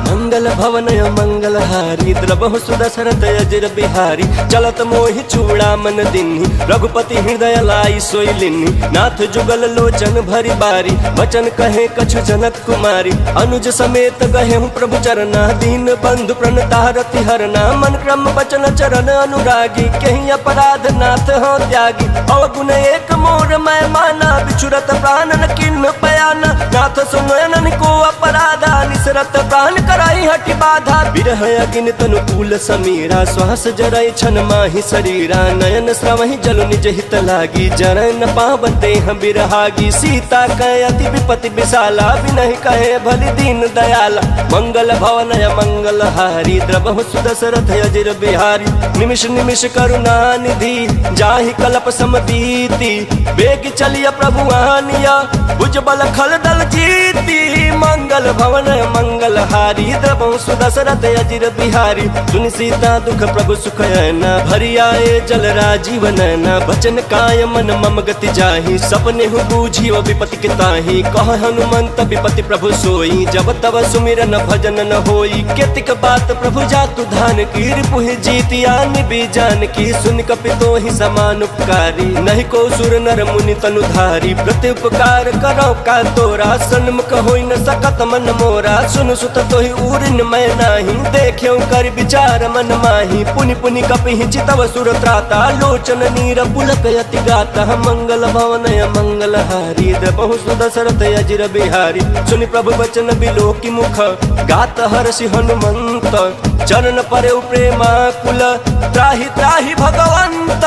मंगल भवन मंगल हारी, द्रबहु सुदशरथ अजिर बिहारी। चलत मोहि चूड़ा मन दिन्हि, रघुपति हृदय लाई सोई लिन्हि। नाथ जुगल लोचन भरी बारी, वचन कहे कछु जनक कुमारी। अनुज समेत गहे प्रभु चरना, दीन बंधु प्रणतारति हरना। मन क्रम वचन चरण अनुरागी, कहीं अपराध नाथ हो त्यागी। अवगुण एक मोर मैं माना, बिछुरत प्राण न किन्ह पयाना। नाथ सुनयन को अपराधा, निसरत प्राण कराई हटि बाधा। बिरह अगिन तनुकूल समीरा, श्वास जरई छन माहि शरीरा। नयन श्रवहि जल निज हित लागी, जरय न पावन देह बिरहागी। सीता कह अति विपति विशाला, बिनहि कहे भलि दीन दयाला। मंगल भवन मंगल हारी, द्रबहु सुदशरथ अजिर बिहारी। निमिष निमिष करुणा निधि, जाहि कल्प समबीति। वेग चलिय प्रभु आनिया, भुजबल खल दल जीती। मंगल भवन मंगल हारी, द्रबहु सुदशरथ अजिर बिहारी। सुनि सीता दुख प्रभु सुख ऐना, भरि आए जल राजीव नैना। बचन काय मन मम गति जाहि, सपने हु बूझी विपति के ताहि। कह हनुमंत विपति प्रभु सोई, जब तब सुमिरन भजन न होई। केतिक बात प्रभु जातु धान की, रिपुहि जीतिया निबि जान की। सुन कपि तोहि समान उपकारी, नहीं को सुर नर मुनि तनुधारी। प्रति उपकार करो का तोरा, सन्मुख होई न सकत मन मोरा। सुन सुत तोहि उरिन मैं नाही, देख्यउ कर विचार मन माही। पुनि पुनि कपि चितव सुर त्राता, लोचन नीर पुलक यति गाता। मंगल भवन मंगल हारी, द्रबहु सुदशरथ अजिर बिहारी। सुनि प्रभु वचन बिलोकि मुख, गात हर्षि हनुमंत। चरण परे प्रेमा कुल, त्राहि त्राहि भगवंत।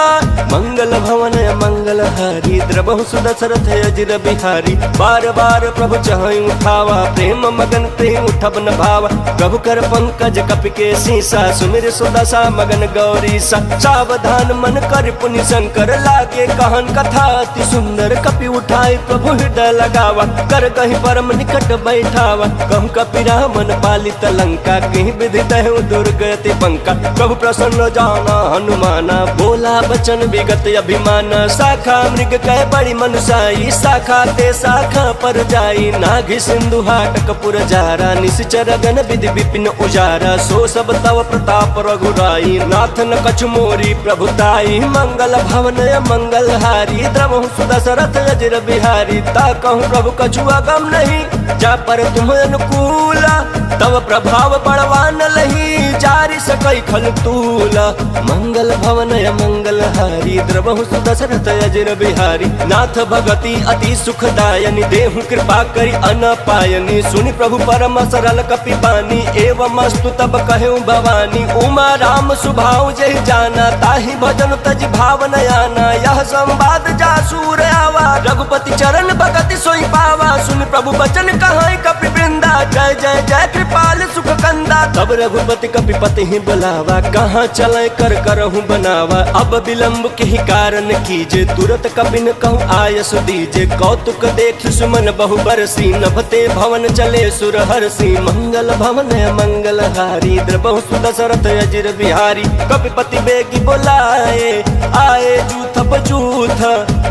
मंगल भवन मंगल हारी, द्रबहु सुदशरथ अजिर बिहारी। बार बार प्रभु चहई उठावा, प्रेम मगन ते उठब न भावा। प्रभु कर पंकज कपि के सीसा, सुमिर सुदशा मगन गौरीसा। सावधान मन कर पुनि शंकर, लागे कहन कथा अति सुंदर। कपि उठाई प्रभु हृदय लगावा, कर कहीं परम निकट बैठावा। कहूँ कपि रामन पालित लंका, कहीं विधि दहु दुर्गति पंका। प्रभु प्रसन्न जाना हनुमाना, बोला बचन विगत अभिमाना। शाखा मृग कह बड़ी मनुषाई, शाखा ते शाखा पर जाई। नाघि सिंधु हाटक पुर जारा, निश्चर गण विधि विपिन उजारा। सो सब तव प्रताप रघुराई, नाथ न कछु मोरी प्रभुताई। मंगल भवन मंगल हारी, द्रबहु सुदशरथ अजिर बिहारी। ता कहूँ प्रभु कछु अगम नहीं, जा पर तुम अनुकूला। तव प्रभाव बड़वान लही, जारि सकई खल तूला। मंगल भवन मंगल हारी, द्रबहु सुदशरथ अजिर बिहारी। नाथ भगति अति सुखदायनि, देहु कृपा करि अनपायनि। सुनि प्रभु परम सरल कपि बानी, एवं अस्तु तब कहूँ भवानी। उमा राम सुभाव जहि जाना, ताहि भजन तज भाव न आना। यह संवाद जासूर आवा, रघुपति चरण भगति सोई पावा। सुनि प्रभु बचन कहाई कपि वृंदा, जय जय जय कृपाल सुख कंदा। तब रघुपति कपिपति ही बुलावा, कहाँ चले कर करहूँ बनावा। अब विलम्ब के ही कारण कीजे, तुरत कबिन कहूँ आयस दीजे। कौतुक देख सुमन बहु बरसी, नभते भवन चले सुर हरसी। मंगल भवन मंगल हारी, द्रबहु सुदशरथ अजिर बिहारी। कपिपति बेगी बोलाए, आए जूथ बजूथ,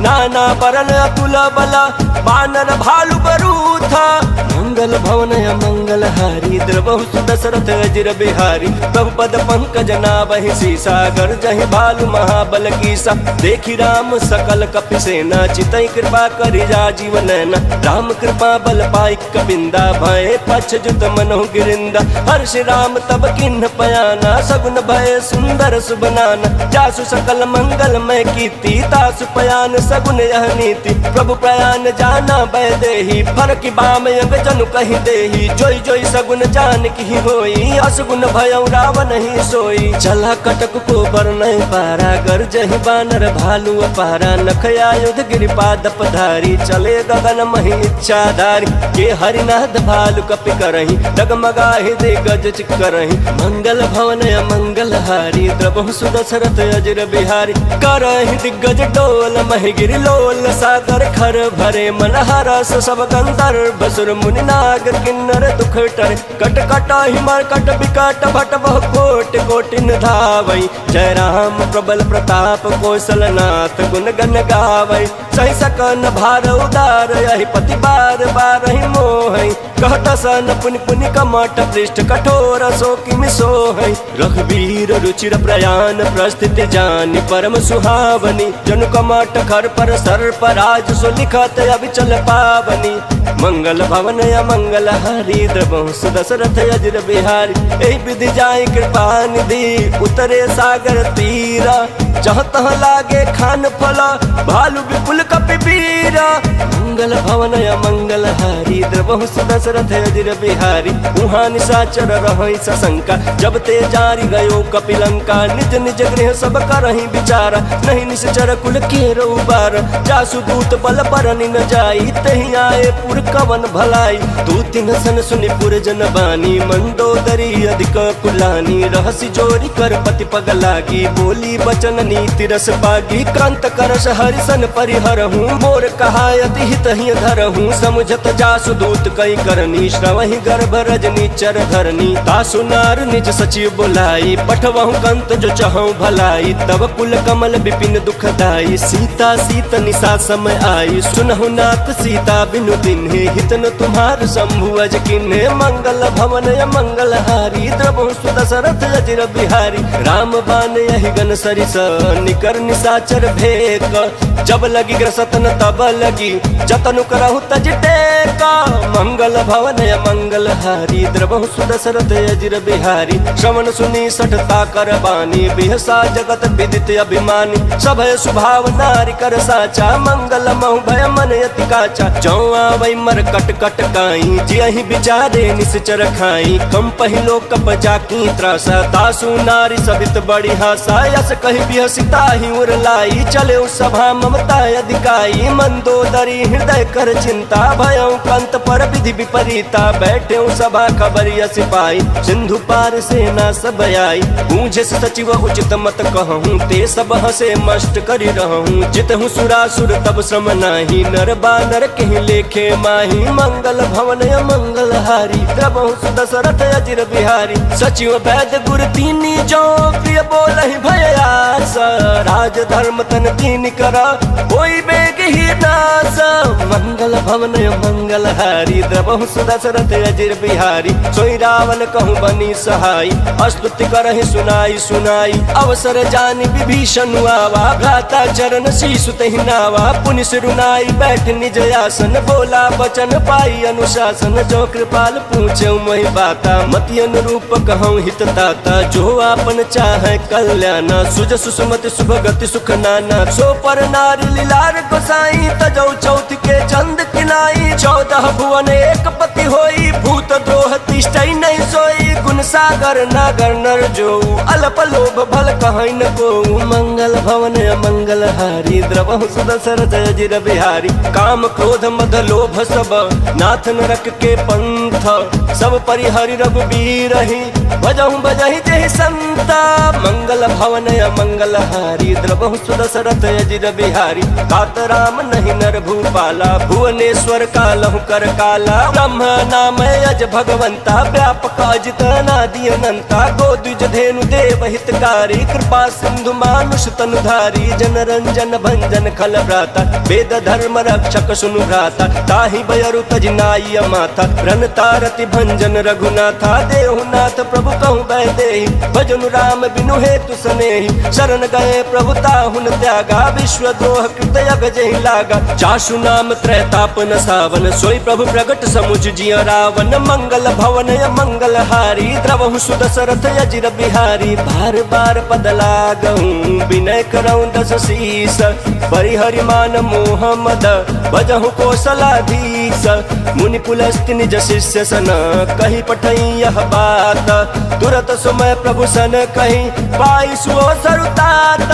नाना बरन अतुल बला, बानर भालु बरूथ। मंगल भवन मंगल हारी, द्रबहु सुदशरथ अजिर बिहारी। प्रभु पद पंकज नावहि सीसा, गर्जहि भालु महाबल कीसा। देखी राम सकल कपिसेना, चितई कृपा करि राजीव नैना। राम कृपा बल पाई कपिंदा, भय पछ जुत मनहु गिरिंदा। हर्ष राम तब किन्ह पयाना, सगुन भय सुंदर सुबनाना। जासु सकल मंगल मैं कीर्ति, तासु पयान सगुन यह नीति। प्रभु प्रयान जाना भय देहि, फरकि बाम अंग जनु कहि देहि। जोई जोई सगुन जान की होई, असगुन भयउ रावण ही सोई। चला कटक को बरनय पारा, गर्जहि बानर भालु अपारा। नख आयुध गिरिपाद पधारी, चले गगन महि इच्छाधारी। के हरिनाथ भालु कपि करहि, डगमगाहि दिग्गज चिक्करहि। मंगल भवन मंगल हारी, द्रबहु सुदशरथ अजिर बिहारी। करहि दिग्गज डोल महि गिरि लोल, सागर खर भरे मन हरस। सब गंधर्व सुर मुनि नागर किन्नर दुख टरे। कट कटाहि मरकट बिकट भट बहु कोटि कोटिन धावै। जय राम प्रबल प्रताप कौशलनाथ, गुण गण गावै। सहि सकन भार उदार, यहि पति बार बारहि मोहै। कहत सन पुनि पुनि कमठ पृष्ठ, कठोर सो किमि सोहै। रघुवीर रुचिर प्रयाण, प्रस्थिति जानि परम सुहावनी। जनु कमठ खर पर सर्प राज, सो लिखत अविचल पावनी। मंगल भवन मंगल हारी, द्रबहु सुदशरथ अजिर बिहारी। एहि विधि जाई कृपा निधि, उतरे सागर तीरा। जहाँ तहाँ लागे खान फला, भालु विपुल कपि बीरा। मंगल भवन मंगल हारी, द्रबहु सुदशरथ अजिर बिहारी। उहाँ निशाचर रहै सशंका, जब ते जारी गयो कपिलंका। निज निज गृह सब करहि विचारा, नहीं निश्चर कुल केरो उबार। जासु दूत बल बरनि न जाई, तहि आए पुर कवन भलाई। तू तिन सन सुनि पुर जन बानी, मंदोदरी अधिक कुलानी। रहसि जोरी कर पति पग लागी, बोली बचन नीति रस पागी। कांत करस हरिसन परिहरहूँ, मोर कहायति हित ही धरहूँ। समुझत जासु दूत कई करनी, श्रवहि गर्भ रजनी चर धरनी। तासु नार निज सचिव बुलाई, पठवहु कंत जो चहु भलाई। तब कुल कमल विपिन दुखदाई, सीता सीत निशा समय आई। सुनहु नाथ सीता बिनु दिन्हे, हित न तुम्हार शंभु अज किन्हे। मंगल भवन मंगल हारी, द्रबहु सुदशरथ अजिर बिहारी। राम बान यहि गन सरिस, निकर निशाचर भेक। जब लगी ग्रसतन तब लगी, जतनु करहु तज टेका। मंगल भवन मंगल हारी, द्रबहु सुदशरथ अजिर बिहारी। श्रवण सुनी सठता कर बानी, बिहसा जगत विदित अभिमानी। सभय स्वभाव नारी कर साचा, मंगल महु भय मन यति काचा। जौ आवै मर कट कट काई, जियहि विचारे निश्चर खाई। कम पहिलो कप जाकी त्रासा, तासु नारी सबित बड़ी हासा। यस कहि बिहसिता ही उर लाई, चले उस सभा ममता अधिकाई। मंदोदरी हृदय कर चिंता, भयउ कंत पर विधि विपरीता। बैठे सभा खबरिया सिपाही, सिंधु पार सेना सब आई। पूछे सचिव उचित मत कहूँ, ते सब हसे मष्ट करि रहूँ। जितहु सुरासुर तब श्रम नाही, नर बानर कहि लेखे माही। मंगल भवन मंगल हारी, द्रबहु सुदशरथ अजिर बिहारी। सचिव वैद्य गुर तीनी, जो प्रिय बोलहि भय आस। राज धर्म तन तीन करा, कोई बेग ही नास। मंगल भवन मंगल हारी, द्रबहु सुदशरथ अजिर बिहारी। सोई रावण कहूँ बनी सहाई, स्तुति करहि सुनाई सुनाई। अवसर जानि विभीषण आवा, भ्राता चरण शीशु तहि नावा। पुनि सिरुनाई बैठ निज आसन, बोला बचन पाई अनुशासन। जो कृपाल पूछे मोहि बाता, मति अनुरूप कहूँ हित ताता। जो आपन चाहे कल्याणा, सुज सुसुमति शुभ गति सुख नाना। सो पर नारी लीलार गोसाई, तजौ चौथ के चंद किनाई। 14 भुवन एक पति होई, भूत द्रोह तिष्ठई नहीं सोई। गुण सागर नागर नर जो, अल्प लोभ भल कहै न को। मंगल भवन मंगलहारी द्रवहु सुदशरथ अजिर बिहारी। काम क्रोध मद लोभ सब नाथ नरक के पंथ, सब परिहरि रघुबीर ही भजहु बजहि जहि संत। मंगल भवन मंगलहारी द्रवहु सुदशरथ अजिर बिहारी। तात राम नहीं नर भूपाला, भुवनेश्वर कालहु कर काला। ब्रह्म नाम अज भगवंता, व्यापक अजित अनादि अनंता। गोद्विज धेनु देव हितकारी, कृपा सिंधु मानुष तनुधारी। जन रंजन भंजन खल भ्राता, वेद धर्म रक्षक सुनु भ्राता। ताहि बयरु तजनाई माथा, रन तारति भंजन रघुनाथा। देहुनाथ प्रभु कहु बैदेहि, भजनु राम बिनु हेतु सनेहि। शरण गए प्रभु ताहुन त्यागा, विश्व द्रोह कृत जहि लागा। चासु नाम त्रैताप न सावन, सोई प्रभु प्रगट समुझ जिय रावण। मंगल भवन मंगलहारी, द्रवहु सुदशरथ अजिर बिहारी। बार बार पद लागहु, विनय करऊँ दस शीस। परिहरि मान मोह मद, भजहु कौशलाधीश। मुनि पुलस्त्य निज शिष्य सन, कही पठई यह बात। तुरत सुमय प्रभु सन कही, पाई सुओ सरुतात।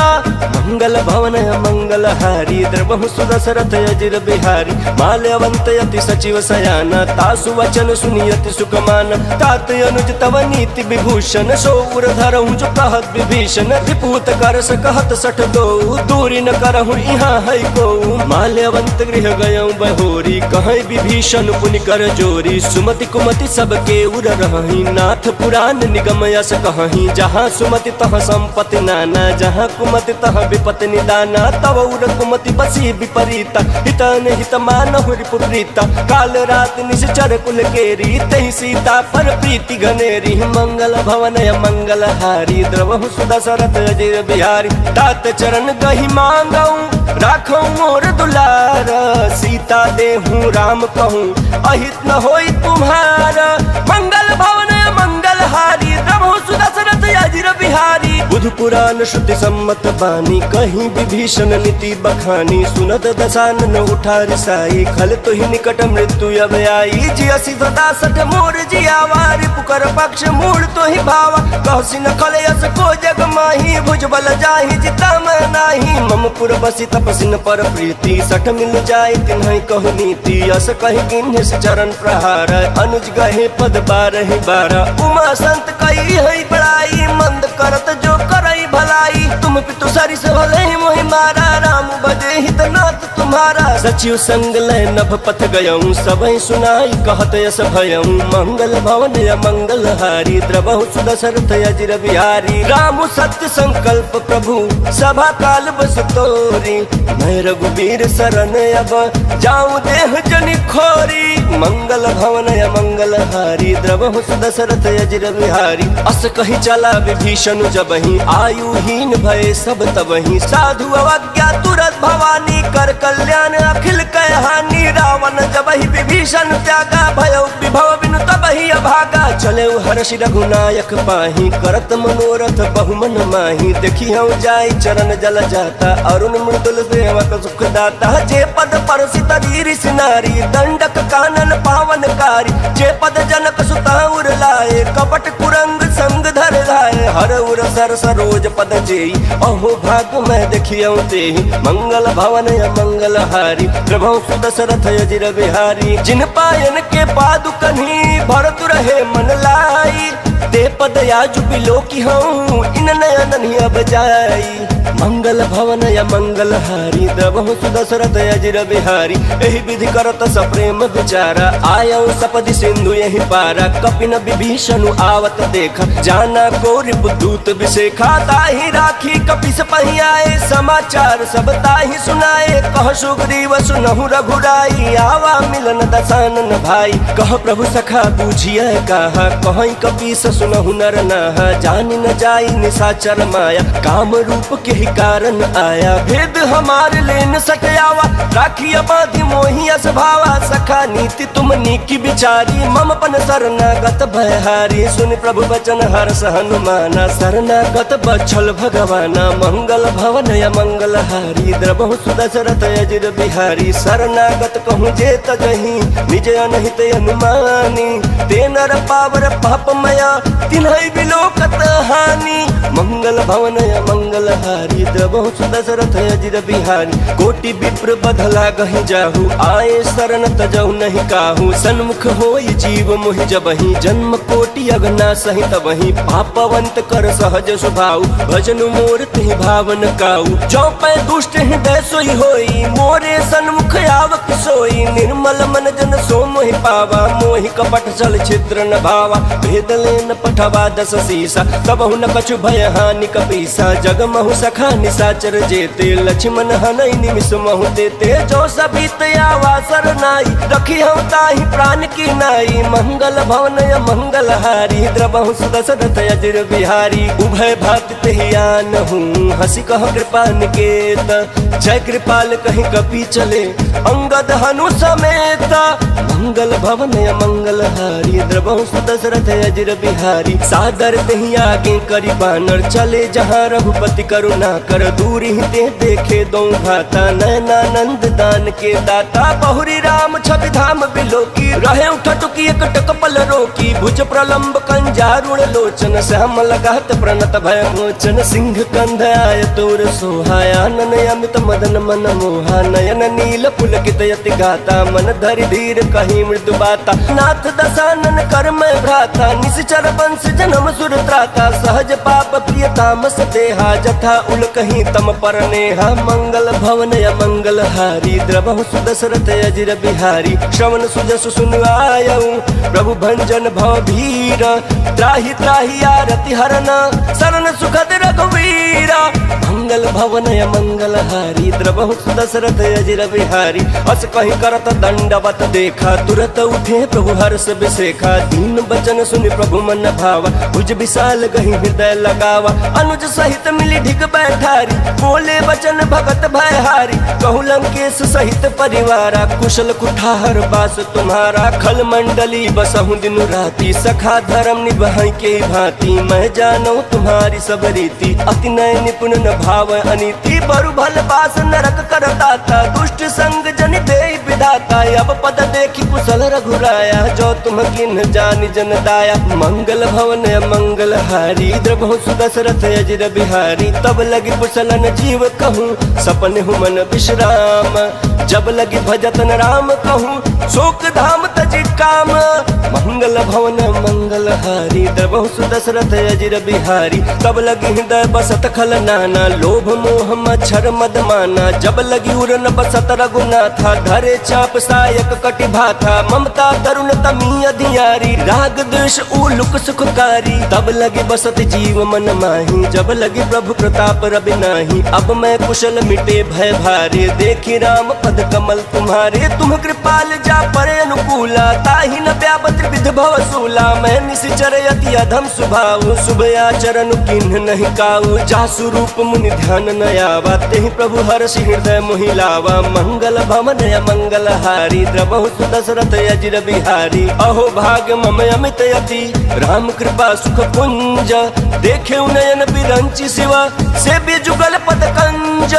मंगल भवन मंगलहारी, द्रवहु सुदशरथ अजिर बिहारी। माल्यवंत यति सचिव सयाना, तासु वचन सुनियति सुखमान। तात अनुज तव नीति विभूषण, सौर धरहु जो कहत विभीषण। रिपुत कर सकहत सठ दो, दूरी न करहु यहाँ है को। माल्यवंत गृह गयऊँ बहोरी, कहीं विभीषण पुनि कर जोरी। सुमति कुमति सबके उर रही, नाथ पुराण निगम यस कहीं। जहाँ सुमति तहाँ संपत्ति नाना, जहाँ कुमति तहाँ विपत्ति निदाना। तव उर कुमति बसी विपरीता, हितन हित मानहु रिपुप्रीता। काल रात निश्चर कुल केरी, तहि सीता पर प्रीति घनेरी। मंगल भवन मंगलहारी, द्रवहु सुदशरथ अजिर बिहारी। तात चरण गहि मांगऊँ, राखऊँ मोर दुलार। सीता देहूँ राम कहूँ, अहित न होई तुम्हारा। मंगल भवन मंगलहारी, द्रवहु सुदशरथ अजिर बिहारी। बुध पुराण श्रुति सम्मत बानी, कहीं विभीषण नीति बखानी। सुनत दशानन उठा रिसाई, खल तो ही निकट मृत्यु अब आई। जियसि सदा सठ मोर जियावा, रिपुकर पक्ष मूल तो ही भावा। कहसि न खल यस को जग माही, भुज बल जाहि जिता मैं नाही। मम पुर बसी तपसिन पर प्रीति, सठ मिल जाय तिन्हि कहु नीति। यस कहि किन्हि चरण प्रहार, अनुज गहे पद बारहि बारा। उमा संत कही है बड़ाई, मंद करत जो करई भलाई। तुम पितु सरिस भले ही मोहि मारा, राम बजे हित नाथ तुम्हारा। सचिव संग लय नभ पथ गयऊँ, सबहि सुनाई कहत यस भयऊँ। मंगल भवन मंगलहारी, द्रवहु सुदशरथ अजिर बिहारी। राम सत्य संकल्प प्रभु, सभा काल बस तोरी। मैं रघुबीर शरण अब, जाऊँ देह जनि खोरी। मंगल भवन मंगलहारी, द्रवहु सुदशरथ अजिर बिहारी। अस कही चला विभीषण जबहि, आयुहीन भय सब तबहि। साधु अवज्ञा तुरत भवानी, कर कल्याण अखिल कय हानि। रावण जबहि विभीषण त्यागा, भय विभव बिनु तबहि अभागा। चले हर्षि रघुनायक पाही, करत मनोरथ बहुमन माही। देखी हूँ जाय चरण जल जाता, अरुण मृदुल सेवक सुख दाता। जे पद परसित रीरिस नारी, दंडक कानन पावनकारी। जे पद जनक सुता उर लाए, कपट कुरंग संग धर लाए। हर उर सर सरोज पद जेई, अहो भाग मैं देखियऊँ तेहि। मंगल भवन मंगलहारी, प्रभु सुदशरथ अजिर बिहारी। जिन पायन के पादुकन्हि, भरत रहे मन लाई। ते पद याजु बिलो की हूँ, इन नयन अब जाई। मंगल भवन मंगलहारी, द्रवहु सुदशरथ अजिर बिहारी। एहि विधि करत सप्रेम विचारा, आयऊ सपदि सिंधु यही पारा। कपिन विभीषण आवत देखा, जाना को रिपुदूत विशेखा। ताहि राखी कपिस पहि आए, समाचार सब ताहि सुनाए। कह सुग्रीव सुनहु रघुराई, आवा मिलन दशानन भाई। कह प्रभु सखा बूझिए कहा, कहीं कपीस सुनहु नर नाहा। जान न जाई निशाचर माया, काम रूप के ही कारण आया। भेद हमारे लेन सटयावा, राखिया बाधि मोहि अस भावा। सखा नीति तुम नीकी बिचारी, मम पन शरणागत भयहारी। सुन प्रभु वचन हर्ष हनुमाना, शरणागत बछल भगवाना। मंगल भवन मंगलहारी, द्रवहु सुदशरथ अजिर बिहारी। शरणागत कहूँ जे तजहि, निज अनहित अनुमानी। ते नर पावर पापमया, तिन्हि बिलोकत हानि। मंगल मंगल भवन मंगल हारी द्रवहु सुदशरथ अजिर बिहारी। कोटि विप्र बधला गहि जाहु आए शरण तजहु नहीं काहू। सन्मुख होई जीव मोहि जबहि जन्म कोटि अगना सहि तबहि। पापवंत कर सहज स्वभाव भजनु मोर तिहि भावन काऊ। जो पै दुष्ट हृदय सोई होई मोरे सन्मुख आवक सोई। निर्मल मन जन सो मोहि पावा मोहि कपट छल छिद्र न भावा। भेद लेन पठवा दस सीसा तबहु न कछु भय हानि कपीसा। जगमहु सखा निसाचर जेते लक्ष्मण हनई निमिष महु देते। जो सबित आवा सरनाई रखी हूँ ताहि प्राण की नाई। मंगल भवन मंगल हारी द्रवहु सुदशरथ अजिर बिहारी। उभय भात तेहि आनहु हंसी कह कृपा निकेत। जय कृपाल कहीं कपि चले अंगद हनु समेत। मंगल भवन मंगल हारी द्रवहु सुदशरथ अजिर बिहारी। सादर तेहि आगे करि बानर चले जहाँ रघुपति करुणा कर। दूरी ते देखे दो घाता नयनानंद दान के दाता। बहुरी राम छवि धाम बिलोकी रहे उठटुकी एक टकपल रोकी। भुज प्रलंब कंजारुण लोचन श्याम लगात प्रणत भय मोचन। सिंह कंध आय तोर सोहाया नन अमित मदन मन मोहा। नयन नील पुलकित यति गाता मन धरि धीर कही मृदु बाता। नाथ दशानन कर मैं भ्राता निश्चर वंश जन्म सुर त्राता। सहज पाप प्रिय तामस देहा जथा उल कहीं तम पर नेहा। मंगल भवन मंगल हारी द्रवहु सुदशरथ अजिर बिहारी। श्रवण सुजसु सुन आयऊ प्रभु भंजन भव भीर। त्राहि त्राहि आरति हरन शरण सुखद रघुवीरा। मंगल भवन मंगल हारी द्रवहु सुदशरथ अजिर बिहारी। अस कहीं करत दंडवत देखा तुरत उठे प्रभु हर्ष बिसेखा। दीन बचन सुनि प्रभु मन भावा भुज विशाल गहि हृदय लगावा। अनुज सहित मिली ढिग बैठारी बोले वचन भगत भयहारी। कहु लंकेश सहित परिवारा कुशल कुठार बास तुम्हारा। खल मंडली बसहु दिन राति सखा धर्म निभाई के भांति। मैं जानू तुम्हारी सब रीति अति नय निपुण न भाव अनीति। बरु भल बास नरक करताता दुष्ट संग जन दे विधाता। अब पद देखी कुशल रघुराया जो तुम किन जानि जन दाया। मंगल भवन मंगल हारी द्रवहु सुदशरथ अजिर बिहारी। तब लगी कुशलन जीव कहूँ सपन हूँ मन विश्राम। जब लगी भजतन राम कहूँ शोक धाम तजि काम। मंगल भवन मंगल हारी द्रवहु सुदशरथ अजिर बिहारी। तब लगी हृदय बसत खल नाना लोभ मोह मच्छर मद माना। जब लगी उरन बसत रघुनाथा धरे चाप सायक कटि भाथा। ममता तरुण तमी अधियारी राग द्वेष उलुक सुखकारी। तब लगी बसत जीव मन माही जब लगी प्रभु प्रताप रवि नाही। अब मैं कुशल मिटे भय भारे देखी राम पद कमल तुम्हारे। तुम कृपाल जा परे अनुकूला ताहि न व्यापत विध भव सूला। मैं निशिचर यति अधम स्वभाव शुभ आचरण किन्ह नहीं काऊ। जासु रूप मुनि ध्यान न आवा तेहि प्रभु हर्षि हृदय मोहि लावा। मंगल भवन मंगल हारी द्रवहु सुदशरथ अजिर बिहारी। अहो भाग्य मम अमित यति राम कृपा सुख पुंज। देखे नयन बिरंचि शिवा सेव्य जुगल पद कंज।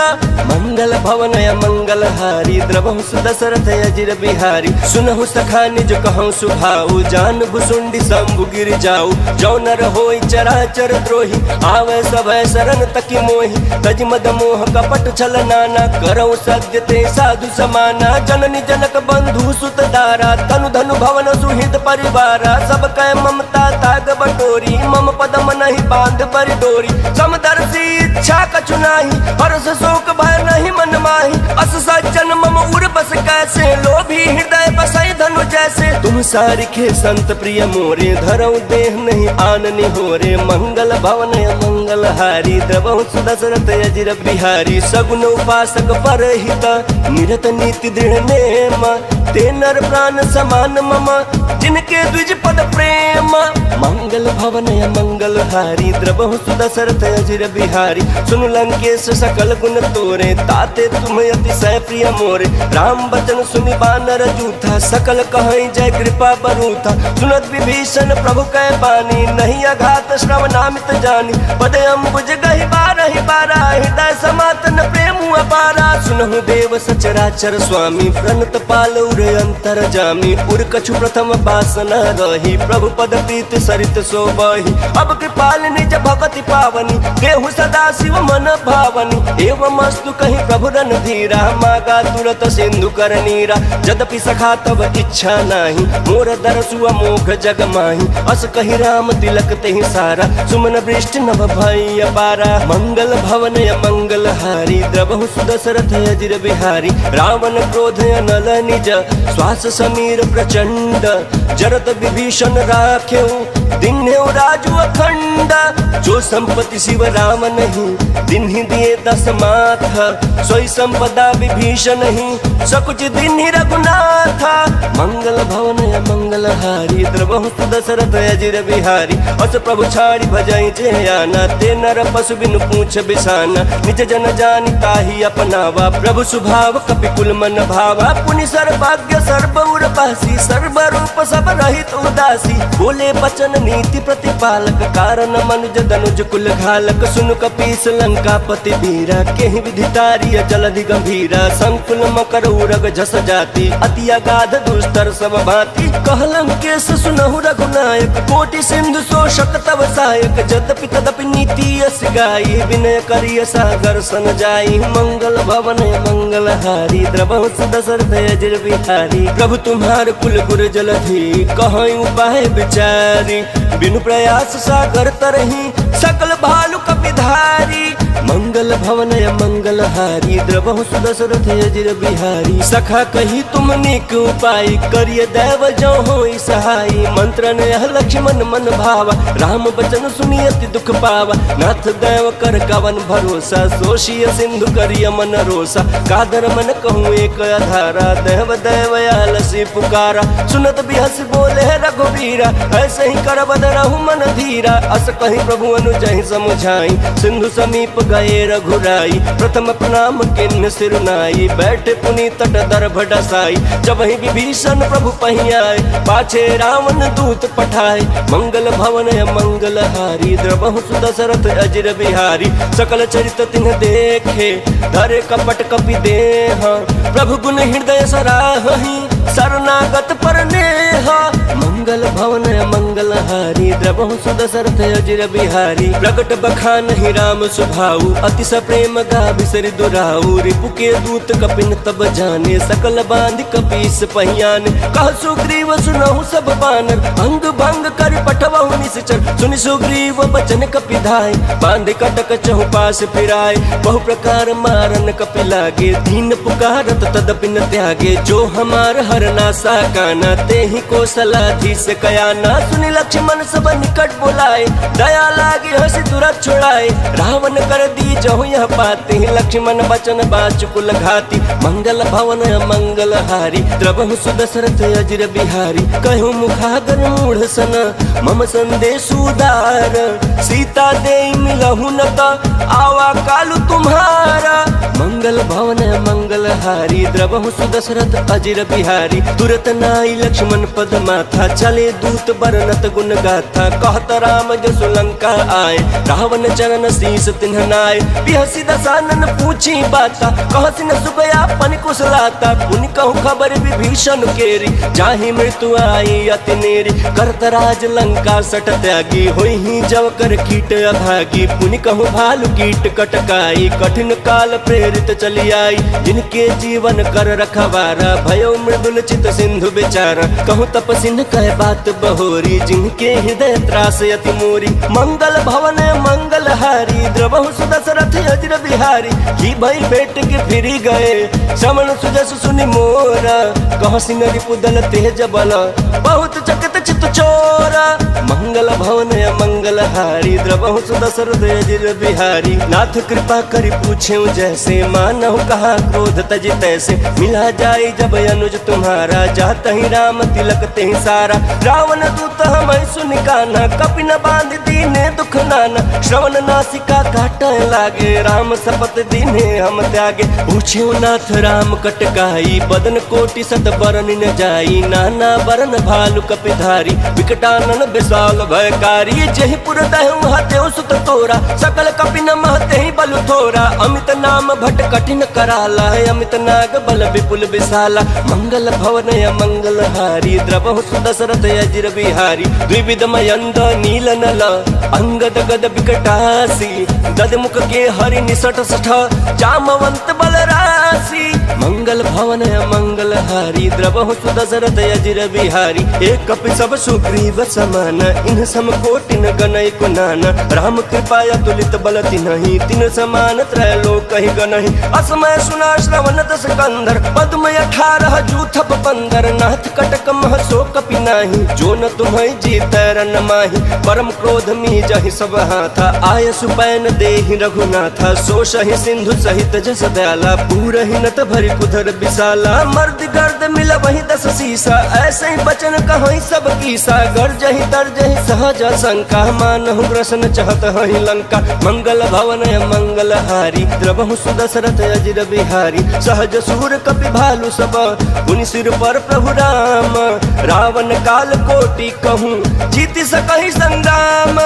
मंगल भवन मंगल हारी द्रवहु सुदशरथ अजिर बिहारी। सुनहु सखा निज कहूँ सुभाऊ जान भुसुंडी शंभु गिर जाऊ। जो नर होई चराचर द्रोही आवे सभय शरण तकी मोहि। तज मद मोह कपट छल नाना करौ सद्य ते साधु समाना। जननी जनक बंधु सुत दारा तनु धनु भवन सुहृद परिवारा। सब कै ममता ताग बटोरी मम पदम नहीं बांध पर डोरी। समदर्शी इच्छा कछु नाही हर्ष शोक भय नहीं मन माही। अस सज्जन मम उर बस कैसे लोभी हृदय बसई धनु जैसे। तुम सारिखे संत प्रिय मोरे धरौ देह नहीं आननि होरे। मंगल भवन मंगल हारी द्रवहु सुदशरथ अजिर बिहारी। सगुन उपासक परहित निरत नीति दृढ़ नेम। ते नर प्राण समान मम जिनके द्विज पद प्रेम। मंगल भवन मंगल हारी द्रवहु सुदशरथ अजिर बिहारी। सुन लंकेश सकल गुण तोरे ताते तुम अतिशय प्रिय मोरे। राम बचन सुनि बानर जूथा सकल कहीं जय कृपा बरूथा। सुनत विभीषण प्रभु कै बानी नहीं अघात श्रवणामित जानी। पद अम्बुज गहि बारहि बारा हृदय समातन प्रेम अपारा। सुनहु देव सचराचर स्वामी प्रणत पाल उर अंतर जामी। उर कछु प्रथम बासना रही प्रभु पद प्रीत सरित सोबहि। अब कृपाल निज भगत अति पावनी देहु सदा शिव मन भावनी एवं अस्तु कहीं प्रभु रन धीरा मागा तुरत सिंधु कर नीरा जदपि सखा तब इच्छा नाही मोर दरसु अमोघ जग माही अस कही राम तिलक तेहि सारा सुमन वृष्टि नभ भई अपारा मंगल भवन मंगल हारी द्रवहु सुदशरथ अजिर बिहारी रावण क्रोध अनल निज श्वास समीर प्रचंड जरत विभीषण राख्यऊ दिन्हेउ राजु अखंड जो संपत्ति शिव राम नहीं दिन्हि दिए दस माथ सोई संपदा विभीषण नहीं सकुच दिन्हि रघुनाथ मंगल भवन मंगल हारी द्रवहु सुदशरथ अजिर बिहारी अस प्रभु छाड़ी भजई जे आना ते नर पशु बिनु पूछ बिसाना निज जन जानि ताहि अपनावा प्रभु सुभाव कपिकुल मन भावा पुनि सर्वज्ञ सर्व उर पासी सर्व रूप सब रहित उदासी बोले बचन नीति प्रतिपालक कारण मनुज धनुज कुल घालक सुन कपीस लंकापति वीरा केहि विधितारिय जलधि गंभीरा संकुल मकर उरग झस जाति अति अगाध दुस्तर सब भांति कहलम केस सुनहु रघुनायक कोटि सिंधु शोषक तव सहायक जदपि तदपि नीति यस गाई विनय करिय सागर सन जाई मंगल भवन मंगल हारी द्रवहु सुदशरथ अजिर बिहारी प्रभु तुम्हार कुल गुर जलधि कहै उपाय विचारी बिनु प्रयास सागर तरही सकल भालु कपिधारी मंगल भवन मंगल हारी द्रवहु सुदशरथ अजिर बिहारी सखा कही तुम निक उपाय करिय दैव जो होई सहाई मंत्र ने लक्ष्मण मन भावा राम बचन सुनियति दुख पावा नाथ दैव कर कवन भरोसा सोशिय सिंधु करिय मन रोसा कादर मन कहूँ एक आधारा देव दैव आलसी पुकारा सुनत बिहस बोले रघुवीरा ऐसे ही कर बदरहु मन धीरा अस कहीं प्रभु अनुजहि समुझाई सिंधु समीप गए रघुराई प्रथम प्रणाम किन्न सिरुनाई बैठे पुनि तट दर्भ डसाई जब ही विभीषण प्रभु पही आए पाछे रावण दूत पठाए मंगल भवन मंगल हारी द्रवहु सुदशरथ अजिर बिहारी सकल चरित तिन्ह देखे धरे कपट कपि देह प्रभु गुण हृदय सराहहि शरणागत पर नेह मंगल भवन मंगल हारी द्रवहु सुदशरथ अजिर बिहारी प्रकट बखान ही राम सुभाऊ अतिश प्रेम गा बिसरि दुराऊ रिपु के दूत कपिन तब जाने सकल बांध कपीस पहियान कह सुग्रीव सुनहु सब बानर अंग भंग कर पठवहु निश्चर सुनि सुग्रीव बचन कपिधाय बांध कटक चहु पास फिराय बहु प्रकार मारन कपि लागे दीन पुकारत तदपि न त्यागे जो हमार हरना साकाना ते ही कौशलाधीश कयाना सुनि लक्ष्मण सब निकट बुलाए दया लागे हंसी तुरंत छुड़ाए रावण कर दी जहु यह पाते लक्ष्मण बचन बाचुकुल घाती मंगल भवन मंगल हारी द्रवहु सुदशरथ अजिर बिहारी कहु मुखागर मूढ़ सन मम संदेश उदार सीता दे मिलहु न आवा कालु तुम्हारा मंगल भवन मंगल हारी द्रवहु सुदशरथ अजिर बिहारी तुरत नाई लक्ष्मण पद माथा चले दूत बरनत गुण गाथा कहत राम जसु लंका आए रावण चरण शीस तिन्ह नाय बिहसी दसानन पूछी बाता कहसी न सुगया पन कुशलाता पुनि कहूँ खबर विभीषण केरी जाहि मृत्यु आई अति नेरी करत राज लंका सट त्यागी होई ही जव कर कीट अभागी पुनि कहूँ भालु कीट कटकाई कठिन काल प्रेरित चली आई जिनके जीवन कर रखवारा भयो मृदुल चित सिंधु बेचारा कहूँ तपसिन कह बात बहोरी जिनके हृदय त्रास अति मोरी मंगल भवन मंगल हारी द्रवहु सुदशरथ अजिर बिहारी ही भई बेट के फिरी गए श्रवण सुजस सुनि मोरा कहसी नरि पुदल तेज बल बहुत चकित चित चोरा मंगल भवन मंगल हारी द्रवहु सुदशरथ अजिर बिहारी नाथ कृपा करि पूछे जैसे मानहु कहा क्रोध तज तैसे मिला जाए जब अनुज तुम्हारा जात ही राम तिलक ते सारा रावण दूत हम सुनि कान्हा कपि न बांध दीने दुख नाना श्रवण नासिका काट लागे राम सपत दीने हम त्यागे पूछे नाथ राम कटकाई बदन कोटि सत बरन न जाई नाना बरन भालु कपिधारी बिहारी विकटानन विशाल भयकारी जहि पुर दहु हतेउ सुत तोरा सकल कपिन महते ही बलु थोरा अमित नाम भट कठिन कराला अमित नाग बल विपुल विशाला मंगल भवन मंगल हारी द्रवहु सुदशरथ अजिर बिहारी द्विविध मयंद नील नल अंगद गद विकटासी गद मुख के हरि निसठ सठ जामवंत बलरासी मंगल भवन मंगल हारी द्रवहु सुदशरथ अजिर बिहारी एक कपि सब सुग्रीव समान इन सम कोटिन गणय कुनान राम कृपा तुलित बल तिन्हि तिन समान त्रैलोक कहि गणहि असमय सुना श्रवण दस कंधर पद्म 18 जूथप 15 नाथ कटक मह सो कपि नाही जो न तुम्हें जीत रन माही परम क्रोध मी जहि सब हाथा आय सुपैन देहि रघुनाथा सो सहि सिंधु सहित जस दयाला पूरहि नत भरि कुधर विशाला मर्द गर्द मिल वही 10 सीसा ऐसे ही बचन कहि सब कीसा गर्जहि तरजहि सहज शंका मानहु ग्रसन चहत हहि लंका मंगल भवन मंगल हारी द्रवहु सुदशरथ अजिर बिहारी सहज सूर कपि भालु सब पुनि सिर पर प्रभु राम रावण काल कोटि कहूँ जीति सकहि संग्राम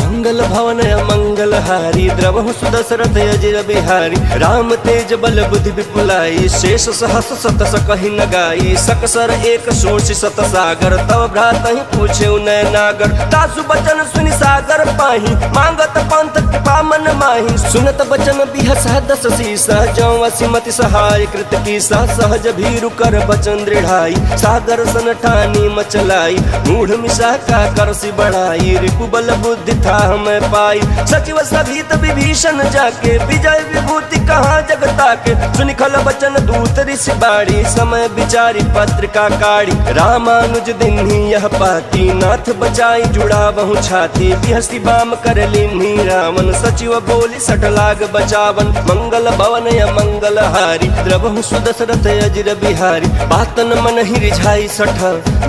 मंगल भवन मंगल हारी द्रवहु सुदशरथ अजिर बिहारी राम तेज बल बुद्धि विपुलाई शेष सहस सत सकहि न गाई सकसर एक सोच सत सागर तव भ्रात ही पूछे नय नागर तासु बचन सुनि सागर पाही मांगत पंथ कृपा मन माही सुनत बचन बिहसा 10 सीसा जौ असिमति सहाय कृत कीसा सहज भीरु कर बचन दृढ़ाई सागर सन ठानी मचलाई मूढ़ मिशा का करसी बढ़ाई रिपु बल बुद्धि था मैं पाई सचिव सभीत विभीषण जाके विजय विभूति कहाँ जगता के सुनि खल बचन दूत ऋषि बाड़ी समय विचारी पत्रिका काढ़ी रामानुज दिन्ही यह पाती नाथ बचाई जुड़ा बहु छाती बिहसी बाम कर लिन्ही रावण सचिव बोली सठ लाग बचावन मंगल भवन मंगल हारी द्रवहु सुदशरथ अजिर बिहारी बातन मन ही रिझाई सठ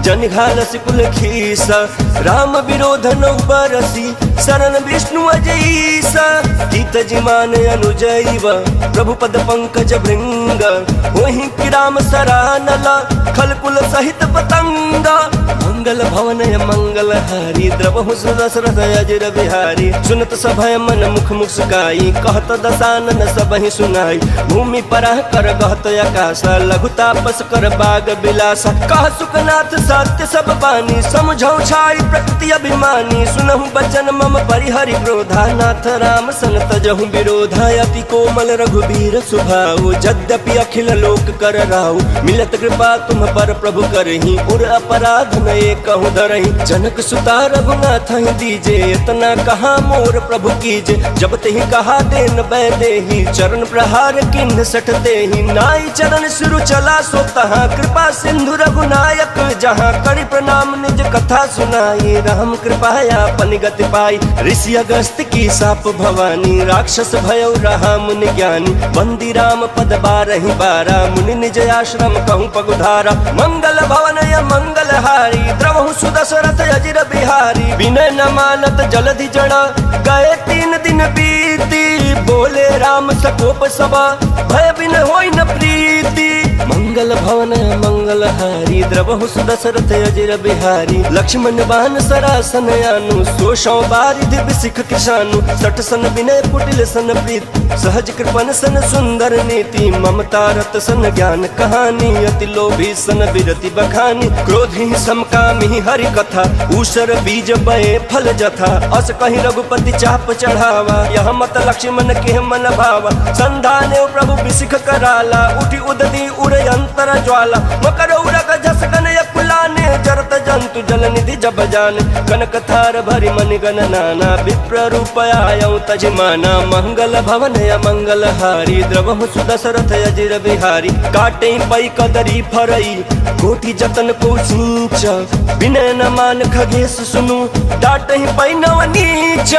जन घाल सिकुल खीस राम विरोध नौ बरसी शरण विष्णु अजईस गीत जिमान अनुजैव प्रभु पद पंकज भृंग वही कि राम सरानल खलकुल सहित पतंग मंगल भवन मंगल हारी द्रवहु सुदशरथ अजिर बिहारी सुनत सभय मन मुख मुस्काई कहत दसानन सबहि सुनाई भूमि परह कर गहत आकाश लघु तापस कर बाग बिलासा कह सुखनाथ सत्य सब बानी समझौ छाई प्रकृति अभिमानी सुनहु बचन मम परिहरि क्रोधा नाथ राम सन तजहु विरोधा अति कोमल रघुबीर सुभाऊ यद्यपि अखिल लोक कर राहु मिलत कृपा तुम पर प्रभु करहि उर अपराध नए कहूँ धरहि जनक सुता रघुनाथ ही दीजे इतना कहा मोर प्रभु कीजे जब तेहि कहा देन बै देहि चरण प्रहार किन्ह सठ देहि नाई चरण सिरु चला सो तहाँ कृपा सिंधु रघुनायक जहाँ करि प्रणाम निज कथा सुनाई राम कृपाया पन गति पाई ऋषि अगस्त की साप भवानी राक्षस भयो रहा मुनि ज्ञानी बंदी राम पद 12 मुनि निज आश्रम कहूँ पगुधारा मंगल भवन मंगल हारी द्रवहु सुदशरथ अजिर बिहारी विनय न मानत जलधि जड़ा गए 3 दिन बीती बोले राम सकोप सभा भय बिन होई न प्रीति मंगल भवन मंगल हारी द्रवहु सुदशरथ अजिर बिहारी लक्ष्मण बान सरासन यानु सोशौ बारिधि बिसिख किसानु सठ सन विनय कुटिल सन प्रीत सहज कृपन सन सुंदर नीति ममता रत सन ज्ञान कहानी अति लोभी सन विरति बखानी क्रोधी समकामी हरि कथा ऊसर बीज बए फल जथा अस कहि रघुपति चाप चढ़ावा यह मत लक्ष्मण के मन भावा संधाने प्रभु बिसिख कराला उठी उदती उर अंतर ज्वाला मकर उरग जस गन पुलाने जरत जंतु जल निधि जब जान कनक थार भरि मनि गण नाना विप्र रूप आयौ तजमाना मंगल भवन मंगल हारी द्रवहु सुदशरथ अजिर बिहारी काटे पै कदरी फरई कोटि जतन को सींच विनय न मान खगेश सुनु डाटहि पै नव नीच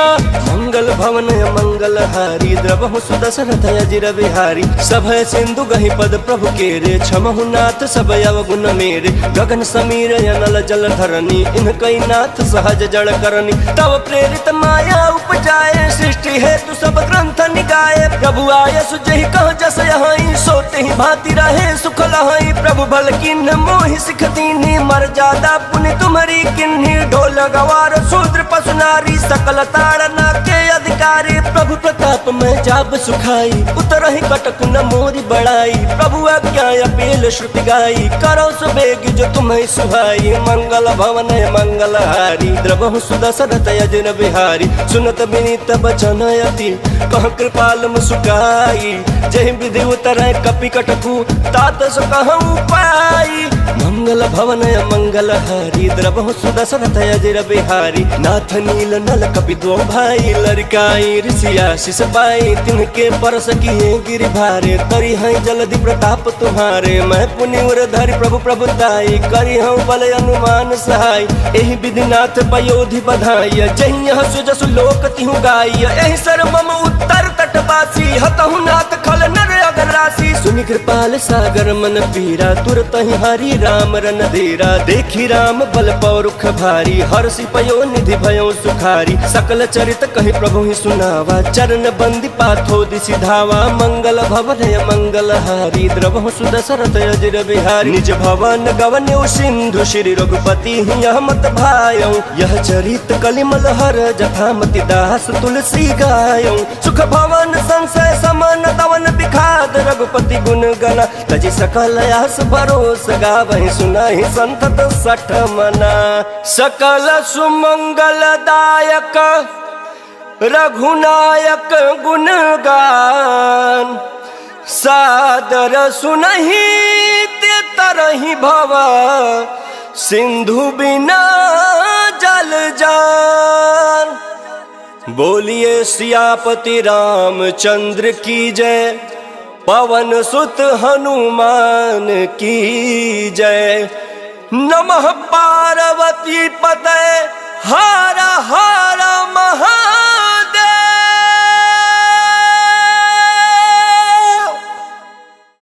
मंगल भवन मंगल हारी द्रवहु सुदशरथ अजिर बिहारी सभय सिंधु गहि पद प्रभु केरे क्षमहु नाथ सब अवगुण मेरे गगन समीर अनल जल धरनी इनकई नाथ सहज जड़ करनी तब प्रेरित माया उपजाए सृष्टि हेतु सब ग्रंथ निगाए प्रभु आय सुजहि कह जस यहीं सोते ही भांति रहे सुख लहई प्रभु भल किन्ह मोहि सिख दीन्ही मर्यादा पुण्य तुम्हारी किन्ही ढोल गवार शूद्र पशु नारी सकल ताड़ना के अधिकारी प्रभु प्रताप में जाब सुखाई उतरहि कटक न मोरी बड़ाई प्रभु आज्ञा अपील श्रुति गाई करो सुबेग जो तुम्हें सुहाई मंगल भवन मंगल हारी द्रवहु सुदशरथ यजन बिहारी सुनत विनीत बचन अति कह कृपाल मुसुकाई जय विधि उतरै कपि कटकु तात सो कहूँ पाई मंगल भवन मंगल हारी द्रवहु सुदशरथ यजन बिहारी नाथ नील नल कपि दो भाई लड़काई ऋषिया शिष पाई तिनके परस किए गिरि भारे करी हैं जलधि प्रताप तुम्हारे मैं पुण्य धरि प्रभु प्रभुताई करी हूँ बल अनुमान सहाय एहि विधिनाथ पयोधि बधाई जहि यह सुजसु लोक तिहु गाय एहि सर मम उत्तर तटवासी हतहु नाथ खल नर अगर राशि सुनि कृपाल सागर मन पीरा तुरत ही हरि राम रन धीरा देखी राम बल पौरुख भारी हर्षि पयो निधि भयो सुखारी सकल चरित कहि प्रभु ही सुनावा चरण बंदी पाथो दिशि धावा मंगल भवन मंगल हारी द्रवहु सुदशरथ यजर बिहारी निज भवन गवन्यु सिंधु श्री रघुपति यह मत भायौ यह चरित कलिमल हर जथामति दास तुलसी गायौ सुख भवन संशय समन दवन बिखाद रघुपति गुण गना तजि सकल आस भरोस गावहि सुनाहि संतत सठ मना सकल सुमंगल दायक रघुनायक गुणगान सादर सुनहि ते तरहि भव सिंधु बिना जल जान बोलिए सियापति रामचंद्र की जय पवन सुत हनुमान की जय नमः पार्वती पते हर हर महा